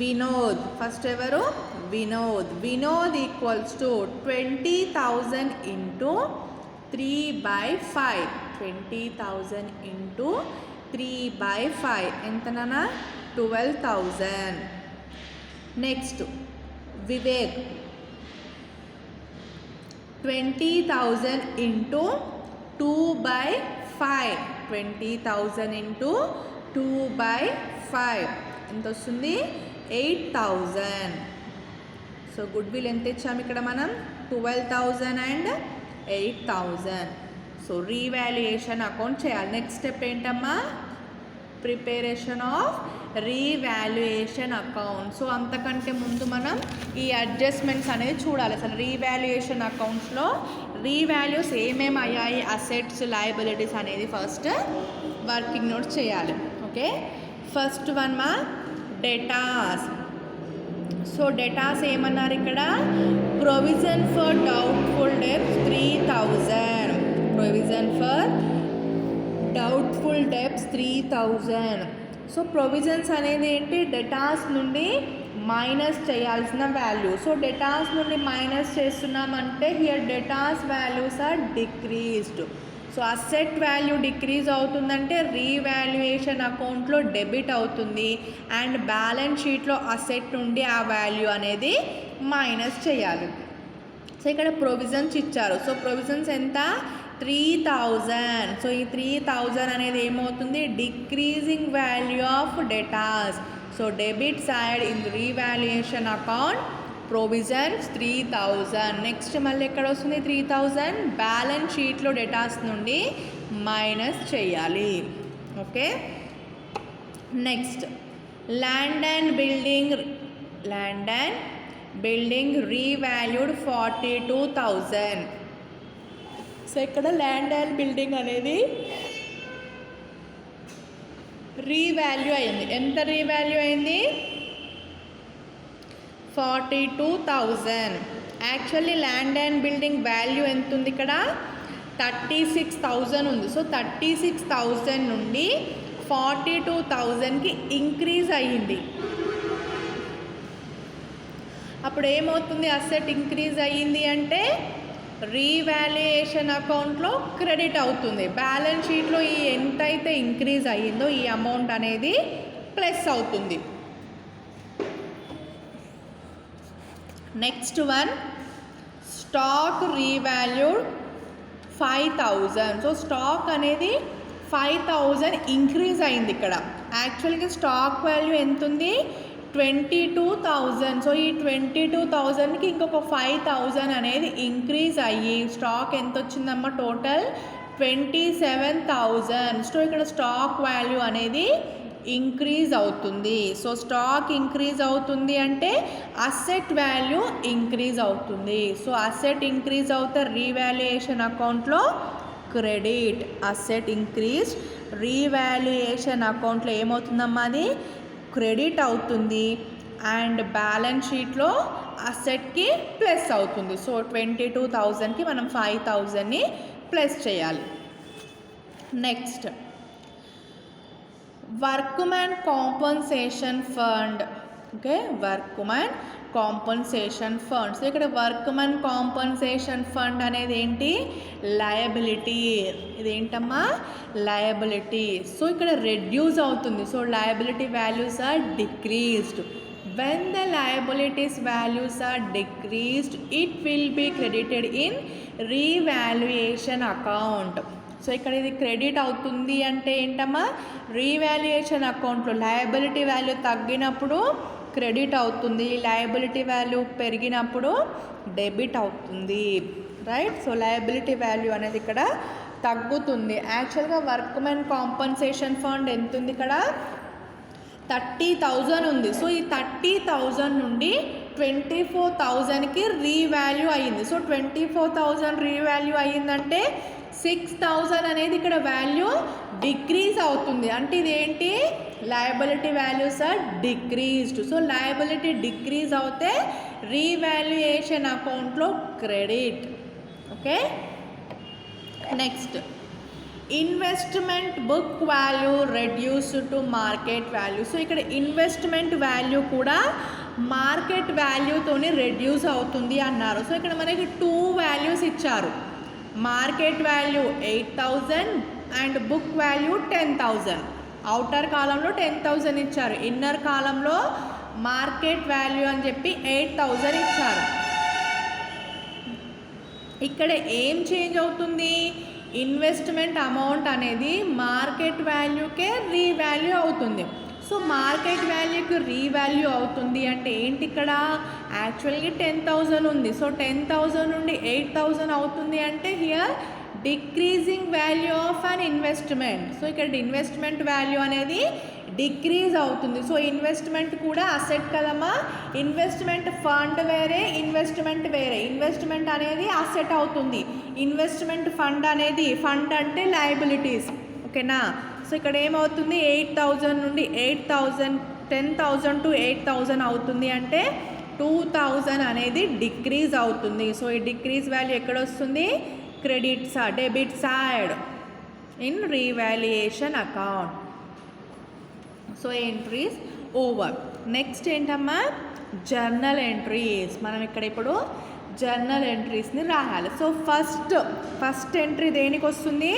Speaker 1: Vinod. First ఎవరు? Vinod. Vinod equals to 20,000 into 3/5. 20,000 into 3/5 ఎంతనా? 12,000. Next, Vivek, 20,000 into 2/5. 20,000 into 2/5 ఎంత వస్తుంది? 8,000. సో గుడ్ విల్ ఎంత ఇచ్చాము ఇక్కడ మనం? 12,000 అండ్ 8,000. సో రీవాల్యుయేషన్ అకౌంట్ చేయాలి. నెక్స్ట్ స్టెప్ ఏంటమ్మా? Preparation of revaluation account. So అంతకంటే ముందు మనం ఈ అడ్జస్ట్మెంట్స్ అనేది చూడాలి. అసలు రీవాల్యుయేషన్ అకౌంట్స్లో రీవాల్యూస్ ఏమేమి అయ్యాయి, అసెట్స్, లయబిలిటీస్ అనేది ఫస్ట్ వర్కింగ్ నోట్స్ చేయాలి. ఓకే, ఫస్ట్ వన్ మా డేటాస్. సో డేటాస్ ఏమన్నారు ఇక్కడ? Provision for doubtful debts 3,000. Provision for doubtful debts 3,000. So provisions అనేది ఏంటి? డేటాస్ నుండి మైనస్ చేయాల్సిన వాల్యూ. సో డేటాస్ నుండి మైనస్ చేస్తున్నామంటే here debtors values are decreased. So asset value decrease అవుతుందంటే రీవాల్యుయేషన్ అకౌంట్లో డెబిట్ అవుతుంది అండ్ బ్యాలెన్స్ షీట్లో అసెట్ నుండి ఆ వాల్యూ అనేది మైనస్ చేయాలి. సో ఇక్కడ ప్రొవిజన్స్ ఇచ్చారు. సో ప్రొవిజన్స్ ఎంత? 3,000. సో ఈ 3,000 అనేది ఏమవుతుంది? Decreasing value of datas. So debit side in revaluation account provisions 3,000. Next మళ్ళీ ఎక్కడ వస్తుంది? 3,000 బ్యాలెన్స్ షీట్లో డేటాస్ నుండి మైనస్ చేయాలి. Okay, next land and building రీవాల్యూడ్ 42,000. So ఇక్కడ ల్యాండ్ అండ్ బిల్డింగ్ అనేది రీవాల్యూ అయింది. ఎంత రీవాల్యూ అయింది? 42,000. Actually land and building value ఎంత ఉంది ఇక్కడ? 36,000 ఉంది. సో 36,000 నుండి 42,000కి ఇంక్రీజ్ అయ్యింది. అప్పుడు ఏమవుతుంది? అసెట్ ఇంక్రీజ్ అయ్యింది అంటే రీవాల్యుయేషన్ అకౌంట్లో క్రెడిట్ అవుతుంది. బ్యాలెన్స్ షీట్లో ఈ ఎంతైతే ఇంక్రీజ్ అయ్యిందో ఈ అమౌంట్ అనేది ప్లస్ అవుతుంది. Next one stock రీవాల్యూడ్ 5,000. So stock అనేది 5,000 ఇంక్రీజ్ అయింది ఇక్కడ. యాక్చువల్గా స్టాక్ వాల్యూ ఎంత ఉంది? 22,000. సో ఈ 22,000కి ఇంకొక 5,000 అనేది ఇంక్రీజ్ అయ్యి స్టాక్ ఎంత వచ్చిందమ్మా? టోటల్ 27,000. సో ఇక్కడ స్టాక్ వాల్యూ అనేది ఇంక్రీజ్ అవుతుంది. సో స్టాక్ ఇంక్రీజ్ అవుతుంది అంటే అసెట్ వాల్యూ ఇంక్రీజ్ అవుతుంది. సో అసెట్ ఇంక్రీజ్ అవుతే రీవాల్యుయేషన్ అకౌంట్లో క్రెడిట్. అసెట్ ఇంక్రీజ్ రీవాల్యుయేషన్ అకౌంట్లో ఏమవుతుందమ్మా? అది క్రెడిట్ అవుతుంది అండ్ బ్యాలెన్స్ షీట్లో అసెట్కి ప్లస్ అవుతుంది. సో 22,000కి మనం 5,000ని ప్లస్ చేయాలి. Next workmen compensation fund. Okay, workmen compensation fund. So ఇక్కడ వర్క్మెన్ కాంపన్సేషన్ ఫండ్ అనేది ఏంటి? లయబిలిటీ. ఇదేంటమ్మా? లయబిలిటీ. సో ఇక్కడ రెడ్యూస్ అవుతుంది. So liability values are decreased. when the liabilities values are decreased it will be credited in revaluation account. So ఇక్కడ ఇది credit అవుతుంది అంటే ఏంటమ్మా? రీవాల్యుయేషన్ అకౌంట్లో లయబిలిటీ వాల్యూ తగ్గినప్పుడు క్రెడిట్ అవుతుంది, లయబిలిటీ వాల్యూ పెరిగినప్పుడు డెబిట్ అవుతుంది. రైట్? సో లయబిలిటీ వాల్యూ అనేది ఇక్కడ తగ్గుతుంది. యాక్చువల్గా వర్క్మెన్ కాంపన్సేషన్ ఫండ్ ఎంత ఉంది ఇక్కడ? 30,000 ఉంది. సో ఈ 30,000 నుండి 24,000కి రీవాల్యూ అయ్యింది. సో 24,000 రీవాల్యూ అయ్యిందంటే 6,000 అనేది ఇక్కడ వాల్యూ డిక్రీజ్ అవుతుంది. అంటే ఇదేంటి? Liability values are decreased. So liability decrease అవుతే రీవాల్యుయేషన్ అకౌంట్లో credit. Okay, next investment book value reduce to market value. So ఇక్కడ ఇన్వెస్ట్మెంట్ వాల్యూ కూడా మార్కెట్ వాల్యూతోని రెడ్యూస్ అవుతుంది అన్నారు. సో ఇక్కడ మనకి 2 వాల్యూస్ ఇచ్చారు. Market value 8,000 and book value 10,000. Outer కాలంలో 10,000 ఇచ్చారు, ఇన్నర్ కాలంలో మార్కెట్ వాల్యూ అని చెప్పి 8,000 ఇచ్చారు. ఇక్కడ ఏం చేంజ్ అవుతుంది, ఇన్వెస్ట్మెంట్ అమౌంట్ అనేది మార్కెట్ వాల్యూకే రీవాల్యూ అవుతుంది. సో మార్కెట్ వాల్యూకి రీవాల్యూ అవుతుంది అంటే ఏంటి, ఇక్కడ యాక్చువల్గా 10,000 ఉంది. సో 10,000 నుండి 8,000 అవుతుంది అంటే here decreasing value of an investment. So ఇక్కడ ఇన్వెస్ట్మెంట్ వాల్యూ అనేది డిక్రీజ్ అవుతుంది. సో ఇన్వెస్ట్మెంట్ కూడా అసెట్ కదమ్మా, ఇన్వెస్ట్మెంట్ ఫండ్ వేరే, ఇన్వెస్ట్మెంట్ వేరే. ఇన్వెస్ట్మెంట్ అనేది అసెట్ అవుతుంది, ఇన్వెస్ట్మెంట్ ఫండ్ అనేది, ఫండ్ అంటే లయబిలిటీస్. ఓకేనా. సో ఇక్కడ ఏమవుతుంది, 8,000 నుండి 8,000, 10,000 టు 8,000 అవుతుంది అంటే 2,000 అనేది డిక్రీజ్ అవుతుంది. సో ఈ డిక్రీజ్ వాల్యూ ఎక్కడ వస్తుంది, credit debit side in revaluation account. So entries over. Next ఏంటమ్మా, జర్నల్ ఎంట్రీస్. మనం ఇక్కడ ఇప్పుడు జర్నల్ ఎంట్రీస్ని రాయాలి. సో ఫస్ట్ ఎంట్రీ దేనికి వస్తుంది,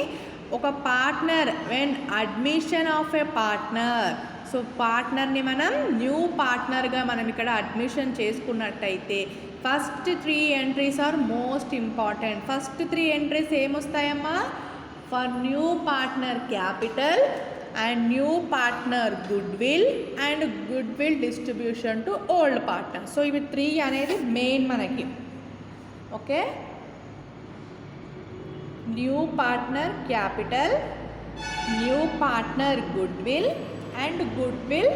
Speaker 1: ఒక partner when admission of a partner. So పార్ట్నర్ని మనం న్యూ పార్ట్నర్గా మనం ఇక్కడ అడ్మిషన్ చేసుకున్నట్టయితే first 3 entries are most important. First 3 entries ఏమొస్తాయమ్మా, for new partner capital and new partner goodwill and goodwill distribution to old partner. So ఇవి 3 అనేది main మనకి. Okay, new partner capital, new partner goodwill and goodwill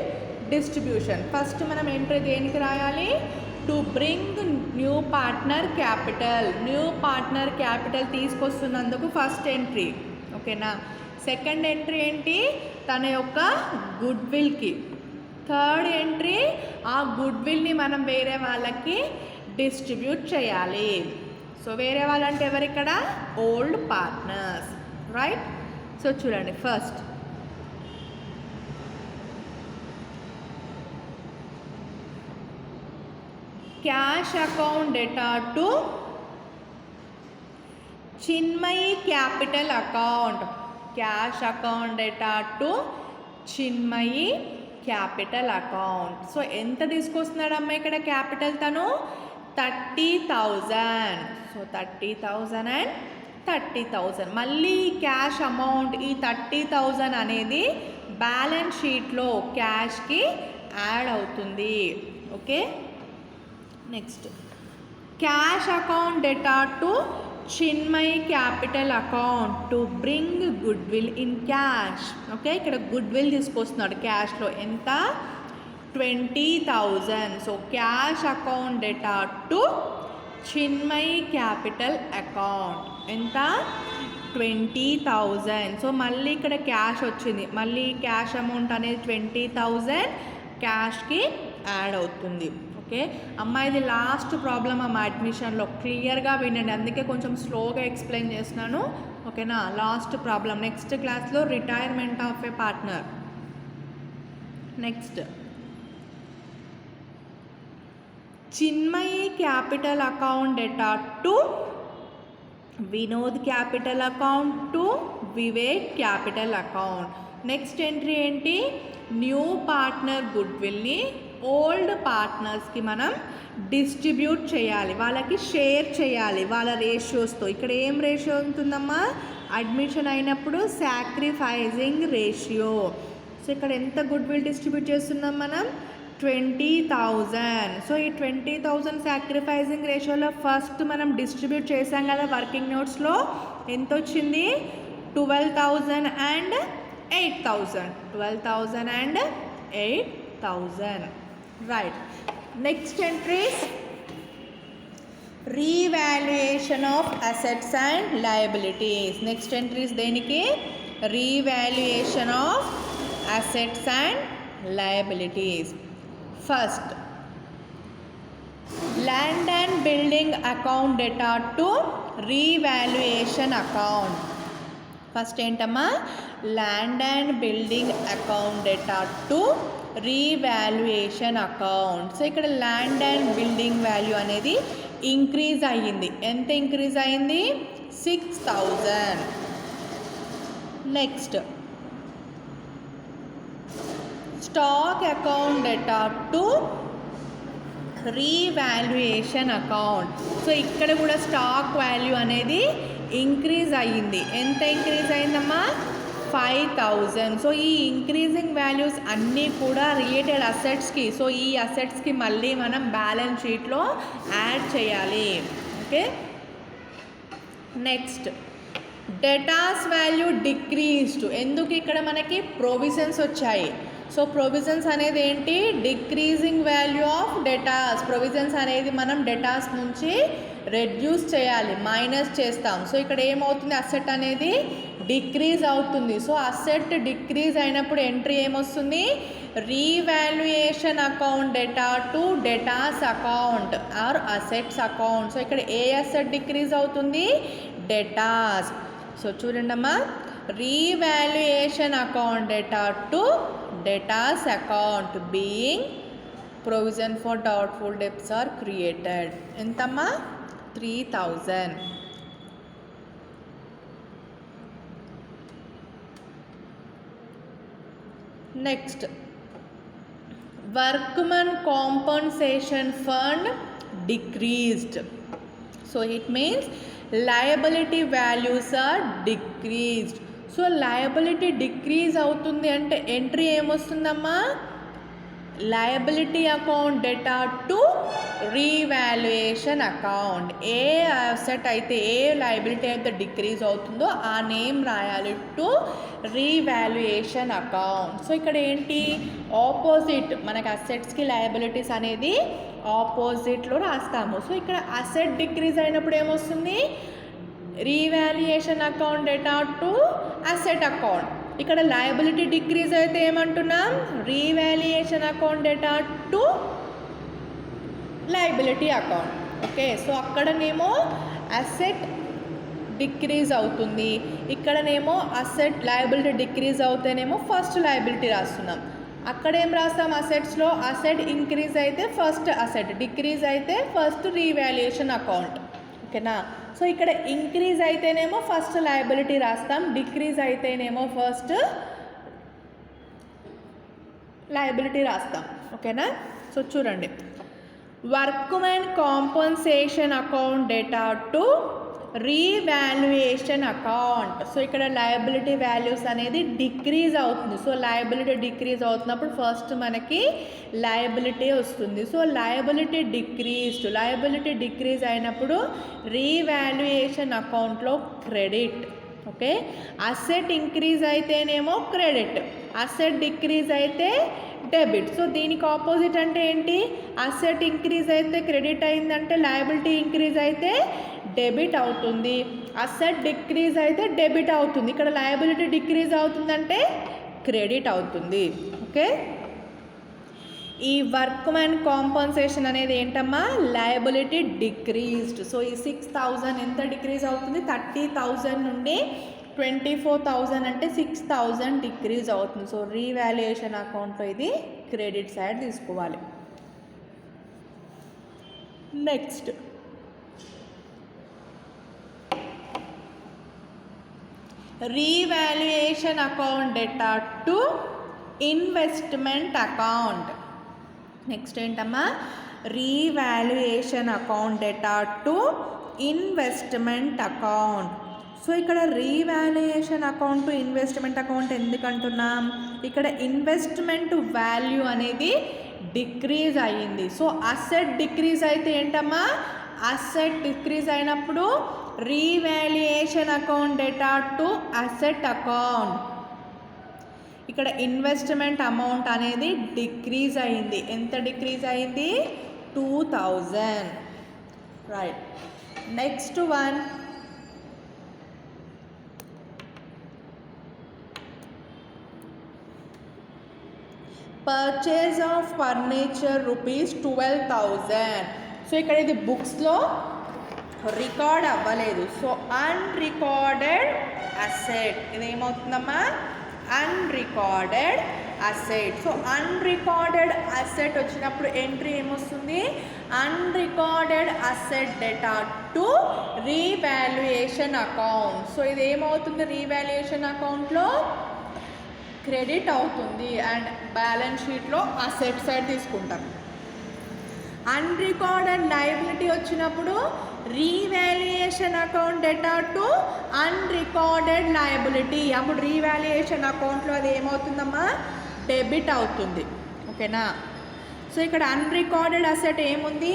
Speaker 1: distribution. First మనం entry దేనికి రాయాలి, to bring new partner capital. New partner capital తీసుకొస్తున్నందుకు first entry. ఓకేనా. Second entry ఏంటి, తన యొక్క గుడ్ విల్కి. థర్డ్ ఎంట్రీ, ఆ గుడ్ విల్ని మనం వేరే వాళ్ళకి డిస్ట్రిబ్యూట్ చేయాలి. సో వేరే వాళ్ళంటే ఎవరు ఇక్కడ, ఓల్డ్ పార్ట్నర్స్, రైట్. సో చూడండి, first cash account data to Chinmayi capital account. Cash account data to Chinmayi capital account. So ఎంత తీసుకొస్తున్నాడమ్మా ఇక్కడ క్యాపిటల్, తను 30,000. So 30,000 and 30,000. మళ్ళీ క్యాష్ అమౌంట్ ఈ 30,000 అనేది బ్యాలెన్స్ షీట్లో క్యాష్కి యాడ్ అవుతుంది. Okay. Next cash account data to Chinmayi capital account to bring good will in cash. Okay, ఇక్కడ గుడ్ విల్ తీసుకొస్తున్నాడు క్యాష్లో. ఎంత, 20,000. So cash account data to Chinmayi capital account ఎంత, 20,000. సో మళ్ళీ ఇక్కడ క్యాష్ వచ్చింది, మళ్ళీ క్యాష్ అమౌంట్ అనేది 20,000 క్యాష్కి యాడ్ అవుతుంది. ఓకే అమ్మా, ఇది లాస్ట్ ప్రాబ్లం అమ్మా అడ్మిషన్లో, క్లియర్గా వినండి, అందుకే కొంచెం స్లోగా ఎక్స్ప్లెయిన్ చేస్తున్నాను. ఓకేనా, లాస్ట్ ప్రాబ్లం. నెక్స్ట్ క్లాస్లో retirement of a partner. Next Chinmayi capital account data to Vinod capital account to Vivek capital account. Next entry ఏంటి, న్యూ పార్ట్నర్ గుడ్ విల్ని ఓల్డ్ పార్ట్నర్స్కి మనం డిస్ట్రిబ్యూట్ చేయాలి, వాళ్ళకి షేర్ చేయాలి వాళ్ళ రేషియోస్తో. ఇక్కడ ఏం రేషియో ఉంటుందమ్మా, అడ్మిషన్ అయినప్పుడు సాక్రిఫైజింగ్ రేషియో. సో ఇక్కడ ఎంత గుడ్ విల్ డిస్ట్రిబ్యూట్ చేస్తున్నాం మనం, 20,000. సో ఈ 20,000 సాక్రిఫైజింగ్ రేషియోలో ఫస్ట్ మనం డిస్ట్రిబ్యూట్ చేసాం కదా వర్కింగ్ నోట్స్లో, ఎంత వచ్చింది, 12,000 and 8,000. 12,000 and 8,000, right. Next entries, revaluation of assets and liabilities. Next entries దేనికి, revaluation of assets and liabilities. First land and building account data to revaluation account. First ఏంటమ్మా, land and building account data to revaluation account. So ఇక్కడ land and building value అనేది increase అయ్యింది. ఎంత increase అయ్యింది, 6,000. Next stock account data to revaluation account. So ఇక్కడ కూడా stock value అనేది increase అయ్యింది. ఎంత ఇంక్రీజ్ అయిందమ్మా? 5000. సో ఈ ఇంక్రీజింగ్ వాల్యూస్ అన్నీ కూడా రిలేటెడ్ అసెట్స్కి. సో ఈ అసెట్స్కి మళ్ళీ మనం బ్యాలెన్స్ షీట్లో యాడ్ చేయాలి. Okay, next datas value decreased. ఎందుకు ఇక్కడ మనకి ప్రొవిజన్స్ వచ్చాయి? సో ప్రొవిజన్స్ అనేది ఏంటి? Decreasing value of datas. Provisions అనేది మనం డేటాస్ నుంచి రెడ్యూస్ చేయాలి, మైనస్ చేస్తాం. సో ఇక్కడ ఏమవుతుంది? అసెట్ అనేది డిక్రీజ్ అవుతుంది. సో అసెట్ డిక్రీజ్ అయినప్పుడు ఎంట్రీ ఏమొస్తుంది? Revaluation account data to debtors account or assets account. So ఇక్కడ ఏ అసెట్ డిక్రీజ్ అవుతుంది? డేటాస్. సో చూడండి అమ్మా, revaluation account data to debtors account being provision for doubtful debts are created. ఎంతమ్మా? 3000. Next workman compensation fund decreased. So it means liability values are decreased. So liability decrease అవుతుంది అంటే entry ఏమొస్తుందమ్మా? Liability account data to revaluation account. A asset అయితే, ఏ liability అయితే decrease అవుతుందో ఆ name రాయాలి, to revaluation account. So ఇక్కడ ఏంటి? ఆపోజిట్. మనకి అసెట్స్కి లయబిలిటీస్ అనేది ఆపోజిట్లో రాస్తాము. సో ఇక్కడ అసెట్ డిక్రీజ్ అయినప్పుడు ఏమొస్తుంది? Revaluation account data to asset account. ఇక్కడ లయబిలిటీ డిక్రీజ్ అయితే ఏమంటున్నాం? Revaluation account data to liability account. Okay, so అక్కడనేమో అసెట్ డిక్రీజ్ అవుతుంది, ఇక్కడనేమో అసెట్ లయబిలిటీ డిక్రీజ్ అవుతేనేమో ఫస్ట్ లయబిలిటీ రాస్తున్నాం. అక్కడేం రాస్తాం? అసెట్స్లో అసెట్ ఇంక్రీజ్ అయితే ఫస్ట్ అసెట్, డిక్రీజ్ అయితే ఫస్ట్ రీవాల్యుయేషన్ అకౌంట్. ఓకేనా? సో ఇక్కడ ఇంక్రీజ్ అయితేనేమో ఫస్ట్ లయబిలిటీ రాస్తాం, డిక్రీజ్ అయితేనేమో ఫస్ట్ లయబిలిటీ రాస్తాం. ఓకేనా? సో చూడండి, workmen compensation account data to revaluation account. So ఇక్కడ లయబిలిటీ వాల్యూస్ అనేది డిక్రీజ్ అవుతుంది. సో లయబిలిటీ డిక్రీజ్ అవుతున్నప్పుడు ఫస్ట్ మనకి లయబిలిటీ వస్తుంది. So liability decreased, liability decrease అయినప్పుడు రీవాల్యుయేషన్ అకౌంట్లో క్రెడిట్. ఓకే, అసెట్ ఇంక్రీజ్ అయితేనేమో క్రెడిట్, అసెట్ డిక్రీజ్ అయితే డెబిట్. సో దీనికి ఆపోజిట్ అంటే ఏంటి? అసెట్ ఇంక్రీజ్ అయితే క్రెడిట్ అయిందంటే లయబిలిటీ ఇంక్రీజ్ అయితే డెబిట్ అవుతుంది, అసెట్ డిక్రీజ్ అయితే డెబిట్ అవుతుంది. ఇక్కడ లయబిలిటీ డిక్రీజ్ అవుతుందంటే క్రెడిట్ అవుతుంది. ఓకే, ఈ వర్క్మెన్ కాంపన్సేషన్ అనేది ఏంటమ్మా? Liability decreased. సో ఈ 6000 ఎంత డిక్రీజ్ అవుతుంది? 30,000 నుండి 24,000 అంటే 6,000 డిక్రీజ్ అవుతుంది. సో రీవాల్యుయేషన్ అకౌంట్లో ఇది క్రెడిట్ సైడ్ తీసుకోవాలి. Next revaluation account data to investment account. Next ఏంటమ్మా? Revaluation account data to investment account. So ఇక్కడ revaluation account to investment account ఎందుకంటున్నాం? ఇక్కడ ఇన్వెస్ట్మెంట్ వాల్యూ అనేది డిక్రీజ్ అయ్యింది. సో అసెట్ డిక్రీజ్ అయితే ఏంటమ్మా? అసెట్ డిక్రీజ్ అయినప్పుడు revaluation account data to asset account. ఇక్కడ ఇన్వెస్ట్మెంట్ అమౌంట్ అనేది డిక్రీజ్ అయింది. ఎంత డిక్రీజ్ అయింది? 2000. Right. Next one, purchase of furniture ₹12,000. So ఇక్కడ ఇది బుక్స్లో రికార్డ్ అవ్వలేదు. So unrecorded asset. ఇది ఏమవుతుందమ్మా? Unrecorded asset. So unrecorded asset వచ్చినప్పుడు ఎంట్రీ ఏమొస్తుంది? Unrecorded asset data to revaluation account. So ఇది ఏమవుతుంది? రీవాల్యుయేషన్ అకౌంట్లో క్రెడిట్ అవుతుంది అండ్ బ్యాలెన్స్ షీట్లో అసెట్ సైడ్ తీసుకుంటాం. అన్రికార్డెడ్ లయబిలిటీ వచ్చినప్పుడు revaluation account data to unrecorded liability. అప్పుడు రీవాల్యుయేషన్ అకౌంట్లో అది ఏమవుతుందమ్మా, డెబిట్ అవుతుంది. ఓకేనా. సో ఇక్కడ అన్రికార్డెడ్ అసెట్ ఏముంది,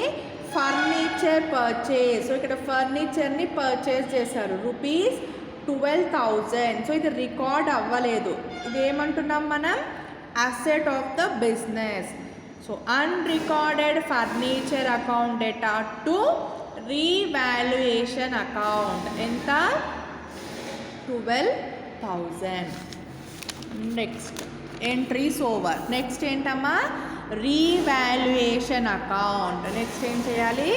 Speaker 1: ఫర్నిచర్ పర్చేస్. సో ఇక్కడ ఫర్నిచర్ని పర్చేస్ చేశారు ₹12,000. సో ఇది రికార్డ్ అవ్వలేదు. ఇది ఏమంటున్నాం మనం, asset of the business. So unrecorded furniture account data to revaluation account ఎంత, 12,000. Next entries over. నెక్స్ట్ ఏంటమ్మా, రీవాల్యుయేషన్ అకౌంట్. నెక్స్ట్ ఏం చేయాలి,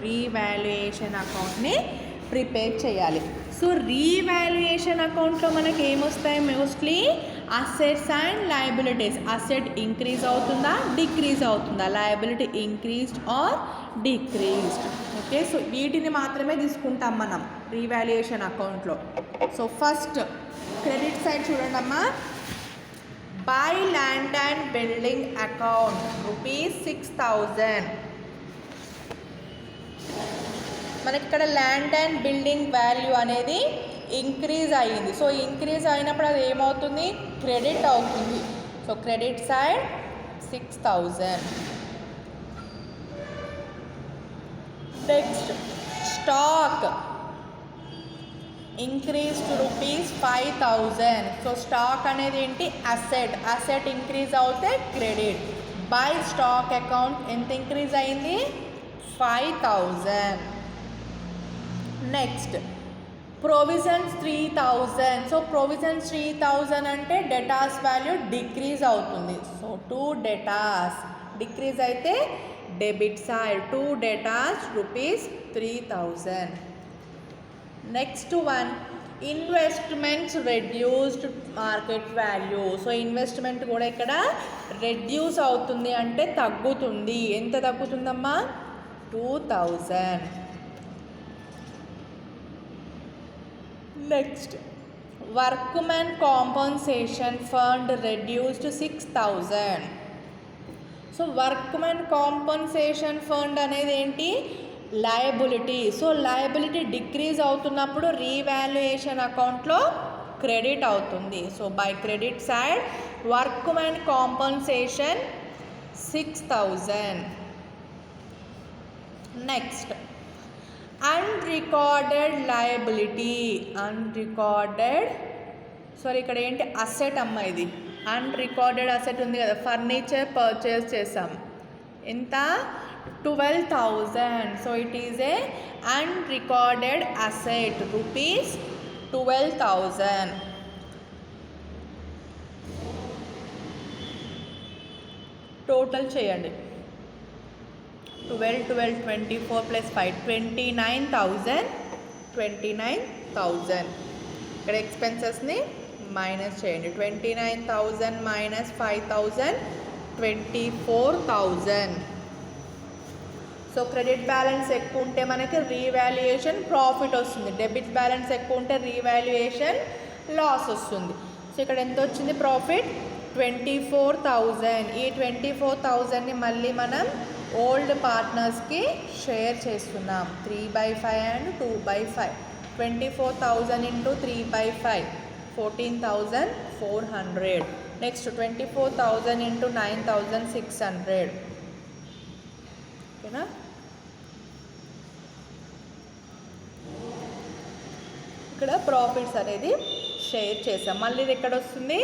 Speaker 1: రీవాల్యుయేషన్ అకౌంట్ని ప్రిపేర్ చేయాలి. సో రీవాల్యుయేషన్ అకౌంట్లో మనకి ఏమొస్తాయి, mostly assets and liabilities. Asset increase అవుతుందా, డిక్రీజ్ అవుతుందా, liability increased are decreased. Okay. So వీటిని మాత్రమే తీసుకుంటాం మనం రీవాల్యుయేషన్ అకౌంట్లో. సో ఫస్ట్ క్రెడిట్ సైడ్ చూడండి అమ్మా, by land and building account ₹6,000. మనకి ఇక్కడ ల్యాండ్ అండ్ బిల్డింగ్ వాల్యూ అనేది ఇంక్రీజ్ అయ్యింది. సో ఇంక్రీజ్ అయినప్పుడు అది ఏమవుతుంది, క్రెడిట్ అవుతుంది. So credit side 6,000. Next stock increase to ₹5,000. So stock అనేది ఏంటి, అసెట్. అసెట్ ఇంక్రీజ్ అవుతే క్రెడిట్. బై స్టాక్ అకౌంట్ ఎంత ఇంక్రీజ్ అయింది, 5,000. Next provisions 3,000. సో ప్రొవిజన్స్ 3,000 అంటే డెటాస్ వాల్యూ డిక్రీజ్ అవుతుంది. సో 2 డెటాస్ డిక్రీజ్ అయితే debit side 2 debtors ₹3,000. Next one investments reduced market value. So investment కూడా ఇక్కడ రెడ్యూస్ అవుతుంది అంటే తగ్గుతుంది. ఎంత తగ్గుతుందమ్మా, 2,000. Next workmen compensation fund reduced 6,000. So workmen compensation fund అనేది ఏంటి, లయబిలిటీ. సో లయబిలిటీ డిక్రీజ్ అవుతున్నప్పుడు రీవాల్యుయేషన్ అకౌంట్లో క్రెడిట్ అవుతుంది. So by credit side workmen compensation 6,000. Next unrecorded liability. Unrecorded sorry ఇక్కడ ఏంటి, అసెట్ అమ్మ. ఇది అన్రికార్డెడ్ అసెట్ ఉంది కదా, ఫర్నిచర్ పర్చేస్ చేసాం. ఎంత, 12,000. So it is a unrecorded asset ₹12,000. Total చేయండి, 12, 12, 24 + 5 29,000. 29,000. ఇక్కడ ఎక్స్పెన్సెస్ని మైనస్ చేయండి. 29,000 మైనస్ 5,000 24,000. సో క్రెడిట్ బ్యాలెన్స్ ఎక్కువ ఉంటే మనకి రీవాల్యుయేషన్ ప్రాఫిట్ వస్తుంది, డెబిట్ బ్యాలెన్స్ ఎక్కువ ఉంటే రీవాల్యుయేషన్ లాస్ వస్తుంది. సో ఇక్కడ ఎంత వచ్చింది ప్రాఫిట్, 24,000. ఈ 24,000ని మళ్ళీ మనం ఓల్డ్ పార్ట్నర్స్కి షేర్ చేస్తున్నాం. 3/5 అండ్ 2/5. 24,000 ఇంటూ 3/5 14,400. Next 24,000 into 9,600. ఓకేనా. ఇక్కడ ప్రాఫిట్స్ అనేది షేర్ చేసాం. మళ్ళీ ఇది ఎక్కడ వస్తుంది,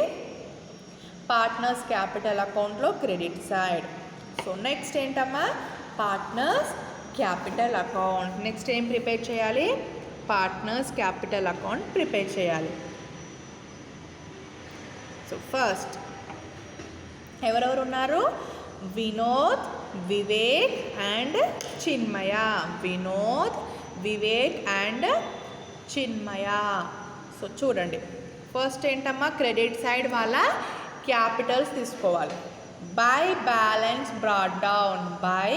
Speaker 1: పార్ట్నర్స్ క్యాపిటల్ అకౌంట్లో క్రెడిట్ సైడ్. సో నెక్స్ట్ ఏంటమ్మా, పార్ట్నర్స్ క్యాపిటల్ అకౌంట్. నెక్స్ట్ ఏం ప్రిపేర్ చేయాలి, పార్ట్నర్స్ క్యాపిటల్ అకౌంట్ ప్రిపేర్ చేయాలి. సో ఫస్ట్ ఎవరెవరు ఉన్నారు, Vinod, Vivek and Chinmaya. Vinod, Vivek and Chinmaya. So చూడండి, ఫస్ట్ ఏంటమ్మా, క్రెడిట్ సైడ్ వాళ్ళ క్యాపిటల్స్ తీసుకోవాలి. By balance brought down. By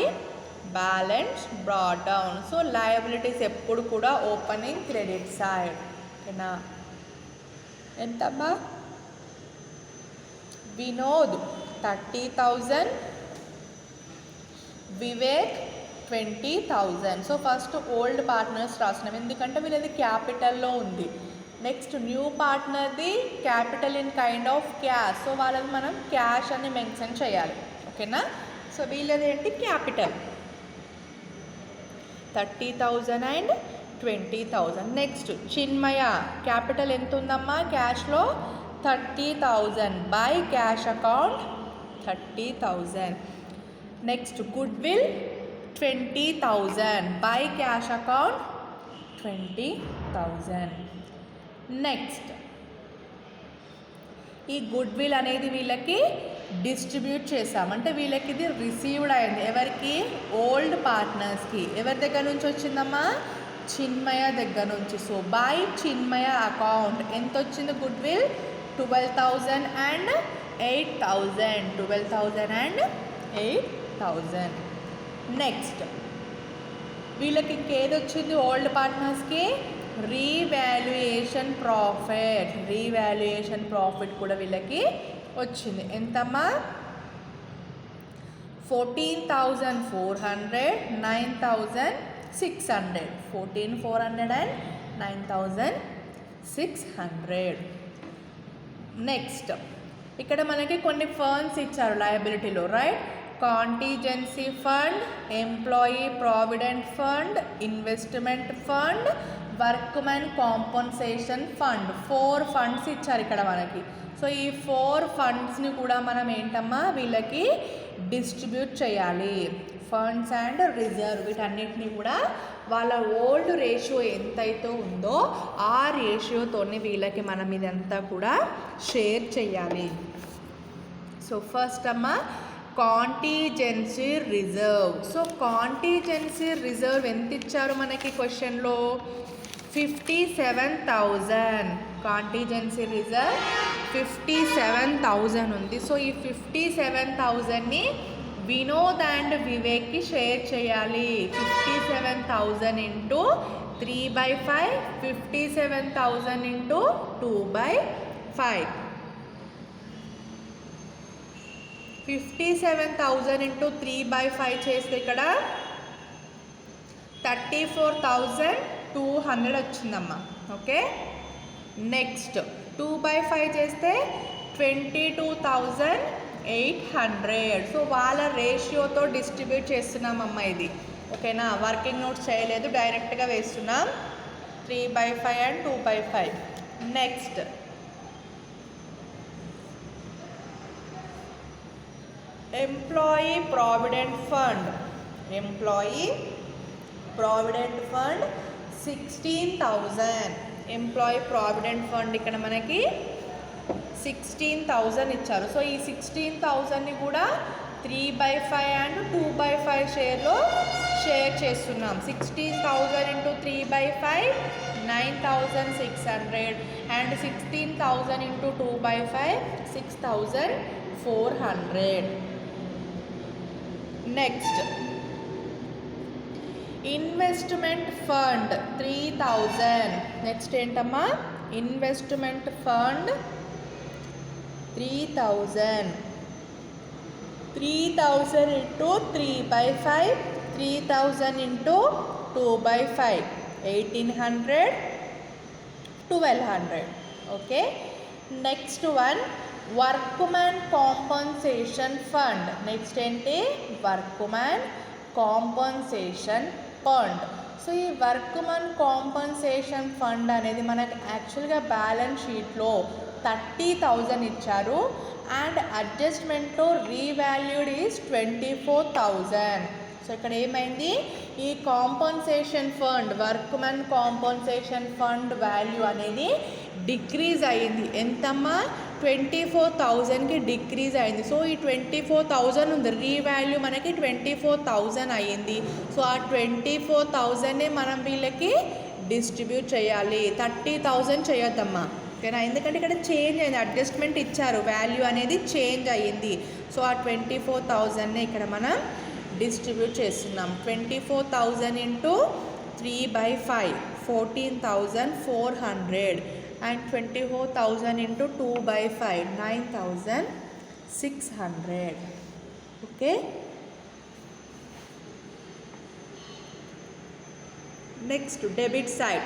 Speaker 1: balance brought down. So liabilities ఎప్పుడు కూడా ఓపెనింగ్ క్రెడిట్ సైడ్. ఓకేనా. ఎంతమ్మా, Vinod 30,000, Vivek 20,000. So first old partners రాసినాం ఎందుకంటే వీళ్ళది క్యాపిటల్లో ఉంది. నెక్స్ట్ న్యూ పార్ట్నర్ది capital in kind of cash, so వాళ్ళది మనం క్యాష్ అని మెన్షన్ చేయాలి. ఓకేనా? సో వీళ్ళది ఏంటి capital 30,000 and 20,000. Next Chinmaya capital ఎంత ఉందమ్మా క్యాష్లో 30,000 by cash account 30,000. Next good will 20,000 by cash account 20,000. Next ఈ గుడ్ విల్ అనేది వీళ్ళకి డిస్ట్రిబ్యూట్ చేసాం అంటే వీళ్ళకి ఇది రిసీవ్డ్ అయింది. ఎవరికి? ఓల్డ్ పార్ట్నర్స్కి. ఎవరి దగ్గర నుంచి వచ్చిందమ్మా? చిన్మయ దగ్గర నుంచి. సో బై చిన్మయ అకౌంట్ ఎంత వచ్చింది goodwill? 12,000 and 8,000. 12,000 and 8,000. Next వీళ్ళకి ఇంకేది వచ్చింది ఓల్డ్ పార్ట్నర్స్కి? Revaluation profit. రీవాల్యుయేషన్ ప్రాఫిట్ కూడా వీళ్ళకి వచ్చింది. ఎంతమ్మా? 14,400, 9,600. 14,400 అండ్ 9,600. నెక్స్ట్ ఇక్కడ మనకి కొన్ని ఫండ్స్ ఇచ్చారు లయబిలిటీలో, right? Contingency fund, employee provident fund, investment fund, workmen compensation fund. 4 funds ఇచ్చారు ఇక్కడ మనకి. సో ఈ 4 ఫండ్స్ని కూడా మనం ఏంటమ్మా వీళ్ళకి డిస్ట్రిబ్యూట్ చేయాలి. ఫండ్స్ అండ్ రిజర్వ్ వీటన్నిటిని కూడా వాళ్ళ ఓల్డ్ రేషియో ఎంతైతే ఉందో ఆ రేషియోతోనే వీళ్ళకి మనం ఇదంతా కూడా షేర్ చేయాలి. సో ఫస్ట్ అమ్మా contingency reserve. So contingency reserve ఎంత ఇచ్చారు మనకి క్వశ్చన్లో? 57,000. కాంటిజెన్సీ రిజర్వ్ 57,000 ఉంది. సో ఈ 57,000ని వినోద్ అండ్ వివేక్కి షేర్ చేయాలి. 57,000 ఇంటూ 3/5, 57,000 ఇంటూ 2/5. 57,000 ఇంటూ 3/5 చేస్తే ఇక్కడ 34,200 వచ్చిందమ్మా. ఓకే. నెక్స్ట్ 2/5 చేస్తే 22,800. సో వాళ్ళ రేషియోతో డిస్ట్రిబ్యూట్ చేస్తున్నామమ్మా ఇది. ఓకేనా? వర్కింగ్ నోట్స్ చేయలేదు, డైరెక్ట్గా వేస్తున్నాం. 3/5 and 2/5. Next employee provident fund. Employee provident fund 16,000. Employee provident fund ఇక్కడ మనకి 16,000 ఇచ్చారు. సో ఈ 16,000ని కూడా 3/5 అండ్ 2/5 షేర్లో షేర్ చేస్తున్నాం. 16,000 into 3/5 9,600 and 16,000 into 2/5 6,400. Next investment fund 3,000. Next ఏంటమ్మా? Investment fund 3,000. 3,000 into 3/5, 3,000 into 2/5 1,800, 1,200. Okay. Next one workmen compensation fund. Next ఏంటి? Workmen compensation fund. So ఈ workmen compensation fund అనేది మనకు యాక్చువల్గా బ్యాలెన్స్ షీట్లో 30,000 ఇచ్చారు అండ్ అడ్జస్ట్మెంట్లో రీవాల్యూడ్ ఈజ్ 24,000. సో ఇక్కడ ఏమైంది? ఈ compensation fund workmen compensation fund value అనేది డిక్రీజ్ అయ్యింది. ఎంతమ్మా? 24,000కి డిక్రీజ్ అయింది. సో ఈ 24,000 ఉంది, రీవాల్యూ మనకి 24,000 అయ్యింది. సో ఆ 24,000నే మనం వీళ్ళకి డిస్ట్రిబ్యూట్ చేయాలి. 30,000 చేయొద్దమ్మా. ఓకేనా? ఎందుకంటే ఇక్కడ చేంజ్ అయింది, అడ్జస్ట్మెంట్ ఇచ్చారు, వాల్యూ అనేది చేంజ్ అయ్యింది. సో ఆ 24,000నే ఇక్కడ మనం డిస్ట్రిబ్యూట్ చేస్తున్నాం. 24,000 into 3/5 14,400 and 24,000 into 2/5 9,600. 600. Okay, next debit side.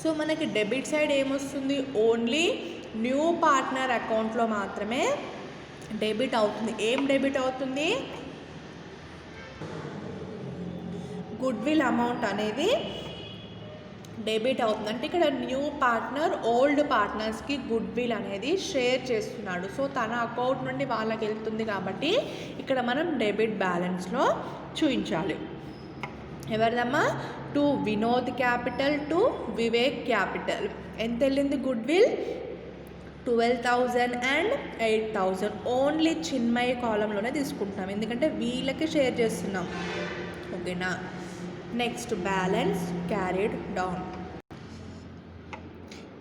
Speaker 1: So మనకి డెబిట్ సైడ్ ఏమొస్తుంది, ఓన్లీ న్యూ పార్ట్నర్ అకౌంట్లో మాత్రమే డెబిట్ అవుతుంది. ఏం డెబిట్ అవుతుంది, గుడ్ విల్ అమౌంట్ అనేది డెబిట్ అవుతుంది. అంటే ఇక్కడ న్యూ పార్ట్నర్ ఓల్డ్ పార్ట్నర్స్కి గుడ్ విల్ అనేది షేర్ చేస్తున్నాడు. సో తన అకౌంట్ నుండి వాళ్ళకి వెళ్తుంది కాబట్టి ఇక్కడ మనం డెబిట్ బ్యాలెన్స్లో చూపించాలి. ఎవరిదమ్మా, to Vinod capital to Vivek capital. ఎంత వెళ్ళింది good will, 12,000 and 8,000. Only Chinmayi కాలంలోనే తీసుకుంటాం, ఎందుకంటే వీళ్ళకి షేర్ చేస్తున్నాం. ఓకేనా, next balance carried down.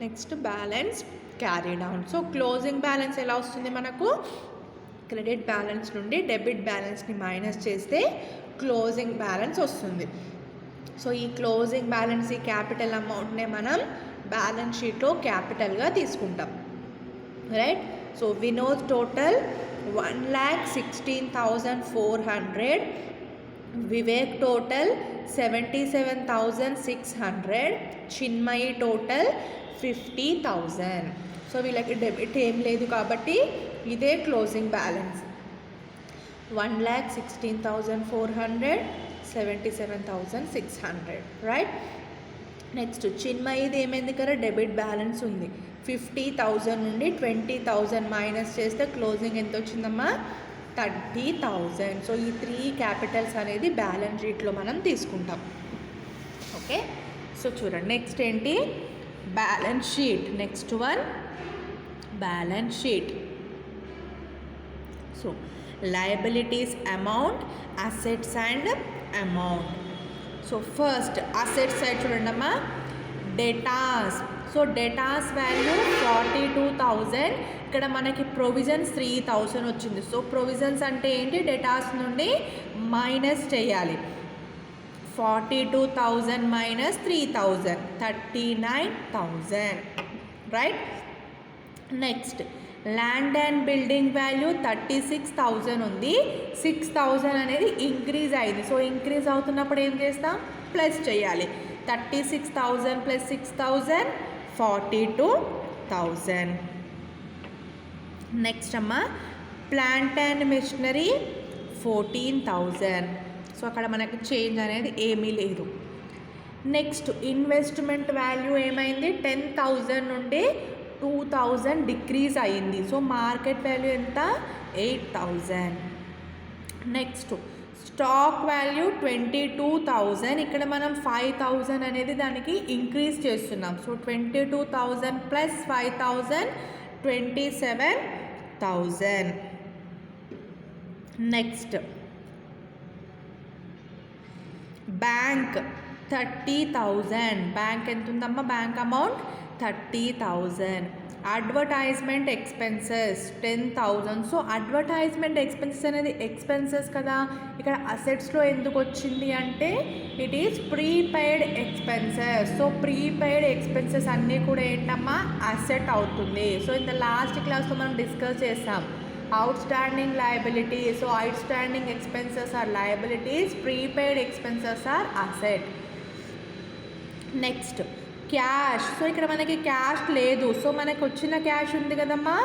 Speaker 1: Next balance carry down. So closing balance ఎలా వస్తుంది మనకు, క్రెడిట్ బ్యాలెన్స్ నుండి డెబిట్ బ్యాలెన్స్ని మైనస్ చేస్తే క్లోజింగ్ బ్యాలెన్స్ వస్తుంది. సో ఈ క్లోజింగ్ బ్యాలెన్స్, ఈ క్యాపిటల్ అమౌంట్నే మనం బ్యాలెన్స్ షీట్లో క్యాపిటల్గా తీసుకుంటాం. Right. So Vinod total 1,16,400, Vivek total 77,600, Chinmayi total 50,000. So వీళ్ళకి డెబిట్ ఏం లేదు కాబట్టి ఇదే క్లోజింగ్ బ్యాలెన్స్, 1,16,400, 77,600. రైట్. నెక్స్ట్ చిన్మయిది ఏమైంది కదా, డెబిట్ బ్యాలెన్స్ ఉంది. 50,000 నుండి 20,000 మైనస్ చేస్తే క్లోజింగ్ ఎంత వచ్చిందమ్మా, 30,000. సో ఈ 3 క్యాపిటల్స్ అనేది బ్యాలెన్స్ షీట్లో మనం తీసుకుంటాం. ఓకే, సో చూడండి నెక్స్ట్ ఏంటి, balance sheet. Next one balance sheet. So liabilities amount, assets and amount. So first asset side చూడండి అమ్మా, డేటాస్. So datas value 42,000. ఇక్కడ మనకి ప్రొవిజన్స్ 3,000 వచ్చింది. సో ప్రొవిజన్స్ అంటే ఏంటి, డేటాస్ నుండి మైనస్ చేయాలి. 42,000 minus 3,000, 39,000. Right. Next land and building value 36,000 ఉంది. 6,000 అనేది ఇంక్రీజ్ అయింది. సో ఇంక్రీజ్ అవుతున్నప్పుడు ఏం చేస్తాం, ప్లస్ చేయాలి. 36,000 ప్లస్ 6,000, 42,000. నెక్స్ట్ అమ్మా ప్లాంట్ అండ్ మిషనరీ 14,000. సో అక్కడ మనకి చేంజ్ అనేది ఏమీ లేదు. నెక్స్ట్ ఇన్వెస్ట్మెంట్ వాల్యూ ఏమైంది, 10,000 నుండి 2,000 డిక్రీజ్ అయ్యింది. సో మార్కెట్ వాల్యూ ఎంత, 8,000. Next stock value 22,000. ఇక్కడ మనం 5,000 అనేది దానికి ఇంక్రీజ్ చేస్తున్నాం. So 22,000 plus 5,000, 27,000. Next bank 30,000. Bank ఎంత ఉందమ్మా, bank amount 30,000. Advertisement expenses 10,000. So advertisement expenses అనేది ఎక్స్పెన్సెస్ కదా, ఇక్కడ అసెట్స్లో ఎందుకు వచ్చింది అంటే it is prepaid expenses. So prepaid expenses అన్నీ కూడా ఏంటమ్మా, అసెట్ అవుతుంది. సో ఇన్ ద లాస్ట్ క్లాస్లో మనం డిస్కస్ చేసాం outstanding liabilities. So outstanding expenses are liabilities, prepaid expenses are asset. Next cash. So ఇక్కడ మనకి క్యాష్ లేదు. సో మనకు వచ్చిన క్యాష్ ఉంది కదమ్మా,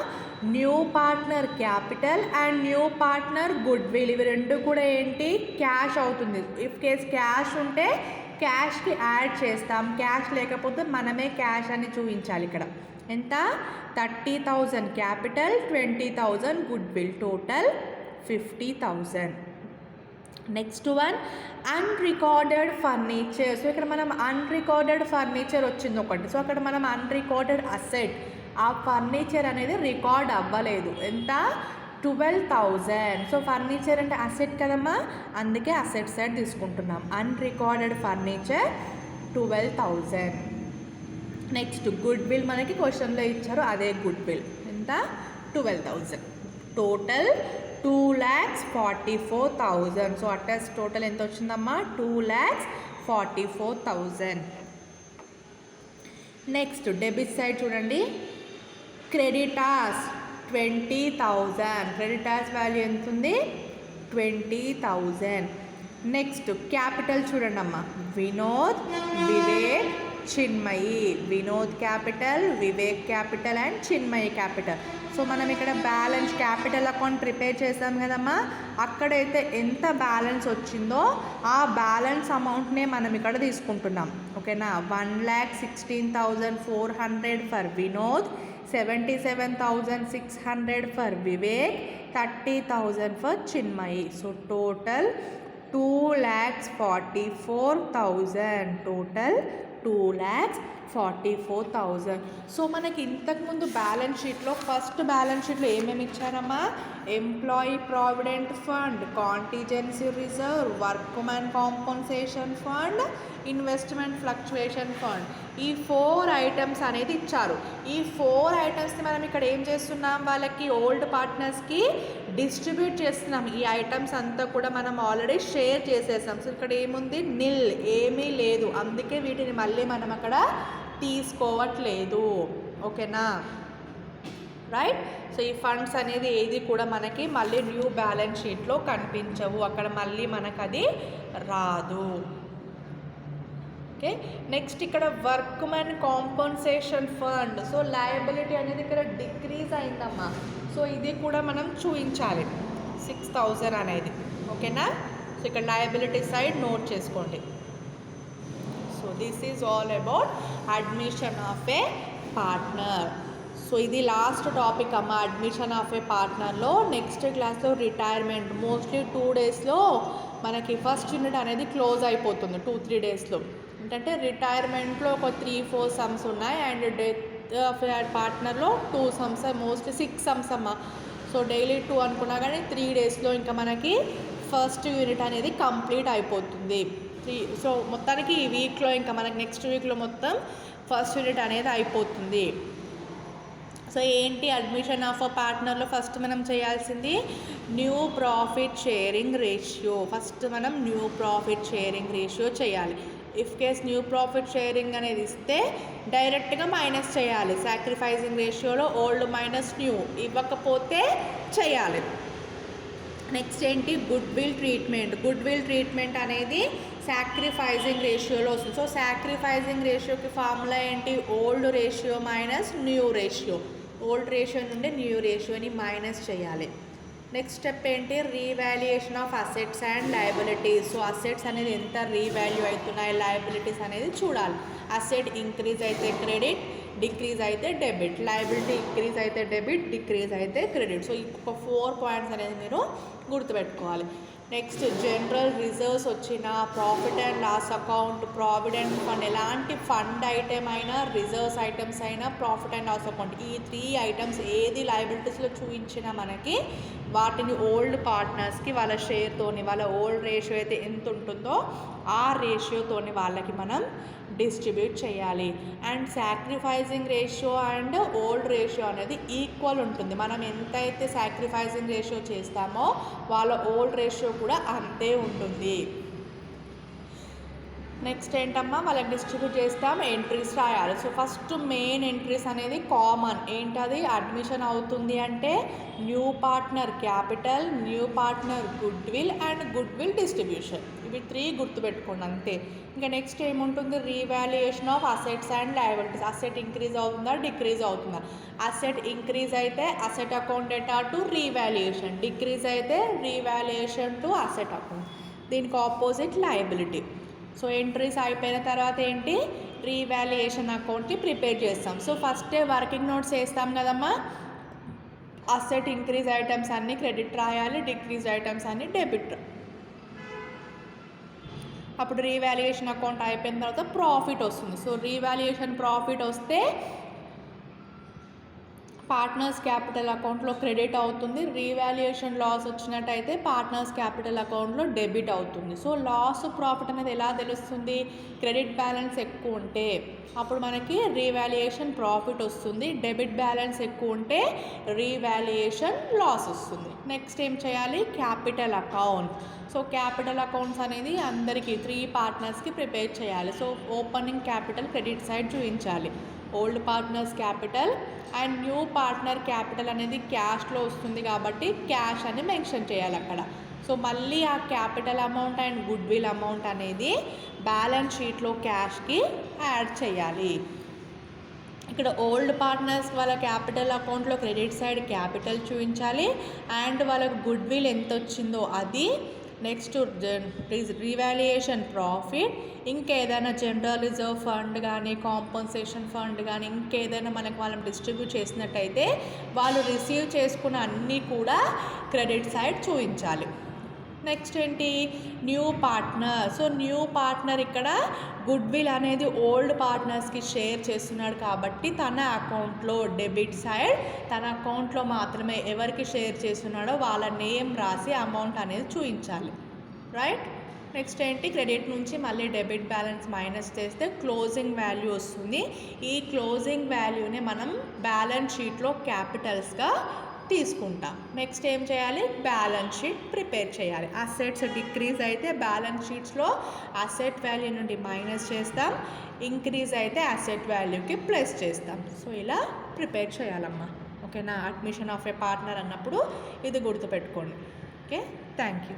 Speaker 1: new partner capital and new partner good will, ఇవి రెండు కూడా ఏంటి, క్యాష్ అవుతుంది. ఇఫ్ కేస్ క్యాష్ ఉంటే క్యాష్కి యాడ్ చేస్తాం, క్యాష్ లేకపోతే మనమే క్యాష్ అని చూపించాలి. ఇక్కడ ఎంత, 30,000 capital, 20,000 goodwill, total 50,000. Next one unrecorded furniture. So ఇక్కడ మనం అన్రికార్డెడ్ ఫర్నిచర్ వచ్చింది ఒకటి. సో అక్కడ మనం అన్రికార్డెడ్ అసెట్, ఆ ఫర్నిచర్ అనేది రికార్డ్ అవ్వలేదు. ఎంత, 12,000. సో ఫర్నిచర్ అంటే అసెట్ కదమ్మా, అందుకే అసెట్ సైడ్ తీసుకుంటున్నాం. Unrecorded furniture 12,000. Next goodwill మనకి క్వశ్చన్లో ఇచ్చారు, అదే గుడ్ విల్ ఎంత, 12,000. టోటల్ 2,44,000. సో అటాచ్ టోటల్ ఎంత వచ్చిందమ్మా, 2,44,000. నెక్స్ట్ డెబిట్ సైడ్ చూడండి, క్రెడిటార్స్ 20,000. క్రెడిటార్స్ వాల్యూ ఎంత ఉంది? 20,000. నెక్స్ట్ క్యాపిటల్ చూడండి అమ్మ, Vinod, Vivek, Chinmayi. Vinod capital, Vivek capital and Chinmayi capital. So మనం ఇక్కడ బ్యాలెన్స్ క్యాపిటల్ అకౌంట్ ప్రిపేర్ చేసాం కదమ్మా, అక్కడైతే ఎంత బ్యాలెన్స్ వచ్చిందో ఆ బ్యాలెన్స్ అమౌంట్నే మనం ఇక్కడ తీసుకుంటున్నాం. ఓకేనా? 1,16,400 for Vinod, 77,600 for Vivek, 30,000 for Chinmayi. So total 2,44,000. Total 2,44,000. So మనకి ఇంతకుముందు బ్యాలెన్స్ షీట్లో ఫస్ట్ బ్యాలెన్స్ షీట్లో ఏమేమి ఇచ్చారమ్మా? Employee provident fund, contingency reserve, workmen compensation fund, investment fluctuation fund. ఈ 4 ఐటమ్స్ అనేది ఇచ్చారు. ఈ 4 ఐటమ్స్ని మనం ఇక్కడ ఏం చేస్తున్నాం? వాళ్ళకి ఓల్డ్ పార్ట్నర్స్కి డిస్ట్రిబ్యూట్ చేస్తున్నాం. ఈ ఐటమ్స్ అంతా కూడా మనం ఆల్రెడీ షేర్ చేసేసాం. సో ఇక్కడ ఏముంది? నిల్, ఏమీ లేదు. అందుకే వీటిని మళ్ళీ మనం అక్కడ తీసుకోవట్లేదు. ఓకేనా? రైట్. సో ఈ ఫండ్స్ అనేది ఏది కూడా మనకి మళ్ళీ న్యూ బ్యాలెన్స్ షీట్లో కనిపించవు, అక్కడ మళ్ళీ మనకు అది రాదు. ఓకే. నెక్స్ట్ ఇక్కడ workmen compensation fund. So liability అనేది ఇక్కడ డిక్రీజ్ అయిందమ్మా. సో ఇది కూడా మనం చూపించాలి 6,000 అనేది. ఓకేనా? సో ఇక్కడ లయబిలిటీ సైడ్ నోట్ చేసుకోండి. So this is all about admission of a partner. So ఇది లాస్ట్ టాపిక్ అమ్మ అడ్మిషన్ ఆఫ్ ఏ పార్ట్నర్లో. నెక్స్ట్ క్లాస్లో రిటైర్మెంట్. మోస్ట్లీ 2 డేస్లో మనకి ఫస్ట్ యూనిట్ అనేది క్లోజ్ అయిపోతుంది. 2-3 డేస్లో ఏంటంటే రిటైర్మెంట్లో ఒక 3-4 సమ్స్ ఉన్నాయి అండ్ డెత్ ఆఫ్ పార్ట్నర్లో 2 సమ్స్, మోస్ట్లీ 6 సమ్స్ అమ్మ. సో డైలీ 2 అనుకున్నా కానీ 3 డేస్లో ఇంకా మనకి ఫస్ట్ యూనిట్ అనేది కంప్లీట్ అయిపోతుంది. సో మొత్తానికి ఈ వీక్లో ఇంకా మనకి నెక్స్ట్ వీక్లో మొత్తం ఫస్ట్ యూనిట్ అనేది అయిపోతుంది. సో ఏంటి అడ్మిషన్ ఆఫ్ అ పార్ట్నర్లో ఫస్ట్ మనం చేయాల్సింది new profit sharing ratio. First మనం న్యూ ప్రాఫిట్ షేరింగ్ రేషియో చేయాలి. If case new profit sharing అనేది ఇస్తే డైరెక్ట్గా మైనస్ చేయాలి. సాక్రిఫైజింగ్ రేషియోలో ఓల్డ్ మైనస్ న్యూ, ఇవ్వకపోతే చేయాలి. నెక్స్ట్ ఏంటి? Good will treatment. Good will treatment అనేది సాక్రిఫైజింగ్ రేషియోలో వస్తుంది. సో సాక్రిఫైజింగ్ రేషియోకి ఫార్ములా ఏంటి? Old ratio minus new ratio. Old ratio నుండి న్యూ రేషియోని మైనస్ చేయాలి. నెక్స్ట్ స్టెప్ ఏంటి? Revaluation of assets and liabilities. So assets అనేది ఎంత రీవాల్యూ అవుతున్నాయి, లయబిలిటీస్ అనేది చూడాలి. అసెట్ ఇంక్రీజ్ అయితే క్రెడిట్, డిక్రీజ్ అయితే డెబిట్. లయబిలిటీ ఇంక్రీజ్ అయితే డెబిట్, డిక్రీజ్ అయితే క్రెడిట్. సో ఒక 4 పాయింట్స్ అనేది మీరు గుర్తుపెట్టుకోవాలి. నెక్స్ట్ జనరల్ రిజర్వ్స్ వచ్చిన, profit and loss account, provident fund, ఎలాంటి ఫండ్ ఐటమ్ అయినా, రిజర్వ్స్ ఐటమ్స్ అయినా, ప్రాఫిట్ అండ్ లాస్ అకౌంట్, ఈ 3 ఐటమ్స్ ఏది లయబిలిటీస్లో చూపించినా మనకి వాటిని ఓల్డ్ పార్ట్నర్స్కి వాళ్ళ షేర్తోని, వాళ్ళ ఓల్డ్ రేషియో అయితే ఎంత ఉంటుందో ఆ రేషియోతోని వాళ్ళకి మనం డిస్ట్రిబ్యూట్ చేయాలి. And sacrificing ratio and old ratio అనేది ఈక్వల్ ఉంటుంది. మనం ఎంతైతే సాక్రిఫైజింగ్ రేషియో చేస్తామో వాళ్ళ ఓల్డ్ రేషియో కూడా అంతే ఉంటుంది. నెక్స్ట్ ఏంటమ్మా? వాళ్ళకి డిస్ట్రిబ్యూట్ చేస్తాం, ఎంట్రీస్ రాయాలి. సో ఫస్ట్ మెయిన్ ఎంట్రీస్ అనేది కామన్. ఏంటది? అడ్మిషన్ అవుతుంది అంటే new partner capital, new partner goodwill and goodwill distribution. ఇవి 3 గుర్తుపెట్టుకోండి అంతే. ఇంకా నెక్స్ట్ ఏముంటుంది? Revaluation of assets and liabilities. Asset increase అవుతుందా, డిక్రీజ్ అవుతుందా? అసెట్ ఇంక్రీజ్ అయితే asset account data to revaluation, decrease అయితే రీవాల్యుయేషన్ టు అసెట్ అకౌంట్. దీనికి ఆపోజిట్ లయబిలిటీ. సో ఎంట్రీస్ అయిపోయిన తర్వాత ఏంటి? రీవాల్యుయేషన్ అకౌంట్ని ప్రిపేర్ చేస్తాం. సో ఫస్టే వర్కింగ్ నోట్స్ వేస్తాం కదమ్మా. అసెట్ ఇంక్రీజ్ ఐటమ్స్ అన్నీ క్రెడిట్ రాయాలి, డిక్రీజ్ ఐటమ్స్ అన్నీ డెబిట్. అప్పుడు రీవాల్యుయేషన్ అకౌంట్ అయిపోయిన తర్వాత ప్రాఫిట్ వస్తుంది. సో రీవాల్యుయేషన్ ప్రాఫిట్ వస్తే పార్ట్నర్స్ క్యాపిటల్ అకౌంట్లో క్రెడిట్ అవుతుంది. రీవాల్యుయేషన్ లాస్ వచ్చినట్టయితే పార్ట్నర్స్ క్యాపిటల్ అకౌంట్లో డెబిట్ అవుతుంది. సో లాస్ ప్రాఫిట్ అనేది ఎలా తెలుస్తుంది? క్రెడిట్ బ్యాలెన్స్ ఎక్కువ ఉంటే అప్పుడు మనకి రీవాల్యుయేషన్ ప్రాఫిట్ వస్తుంది, డెబిట్ బ్యాలెన్స్ ఎక్కువ ఉంటే రీవాల్యుయేషన్ లాస్ వస్తుంది. నెక్స్ట్ ఏం చేయాలి? Capital account. So capital accounts అనేది అందరికీ 3 పార్ట్నర్స్కి ప్రిపేర్ చేయాలి. So opening capital credit side చూపించాలి. Old partners capital and new partner capital అనేది క్యాష్లో వస్తుంది కాబట్టి క్యాష్ అని మెన్షన్ చేయాలి అక్కడ. సో మళ్ళీ ఆ capital amount and goodwill amount అనేది బ్యాలెన్స్ షీట్లో క్యాష్కి యాడ్ చేయాలి. ఇక్కడ ఓల్డ్ పార్ట్నర్స్ వాళ్ళ క్యాపిటల్ అకౌంట్లో క్రెడిట్ సైడ్ క్యాపిటల్ చూపించాలి అండ్ వాళ్ళకు గుడ్ విల్ ఎంత వచ్చిందో అది, నెక్స్ట్ రీవాల్యుయేషన్ ప్రాఫిట్, ఇంకేదైనా జనరల్ రిజర్వ్ ఫండ్ కానీ కాంపన్సేషన్ ఫండ్ కానీ ఇంకేదైనా మనకు వాళ్ళని డిస్ట్రిబ్యూట్ చేసినట్టయితే వాళ్ళు రిసీవ్ చేసుకున్న అన్నీ కూడా క్రెడిట్ సైడ్ చూపించాలి. నెక్స్ట్ ఏంటి, new partner. So new partner ఇక్కడ గుడ్ విల్ అనేది ఓల్డ్ పార్ట్నర్స్కి షేర్ చేస్తున్నాడు కాబట్టి తన అకౌంట్లో డెబిట్ సైడ్ తన అకౌంట్లో మాత్రమే ఎవరికి షేర్ చేస్తున్నాడో వాళ్ళ నేమ్ రాసి అమౌంట్ అనేది చూపించాలి. రైట్. నెక్స్ట్ ఏంటి, క్రెడిట్ నుంచి మళ్ళీ డెబిట్ బ్యాలెన్స్ మైనస్ చేస్తే క్లోజింగ్ వాల్యూ వస్తుంది. ఈ క్లోజింగ్ వాల్యూనే మనం బ్యాలెన్స్ షీట్లో క్యాపిటల్స్గా తీసుకుంటాం. నెక్స్ట్ ఏం చేయాలి, బ్యాలెన్స్ షీట్ ప్రిపేర్ చేయాలి. అసెట్స్ డిక్రీజ్ అయితే బ్యాలెన్స్ షీట్స్లో అసెట్ వాల్యూ నుండి మైనస్ చేస్తాం, ఇంక్రీజ్ అయితే అసెట్ వాల్యూకి ప్లస్ చేస్తాం. సో ఇలా ప్రిపేర్ చేయాలమ్మా. ఓకేనా, అడ్మిషన్ ఆఫ్ ఏ పార్ట్నర్ అన్నప్పుడు ఇది గుర్తుపెట్టుకోండి. Okay, thank you.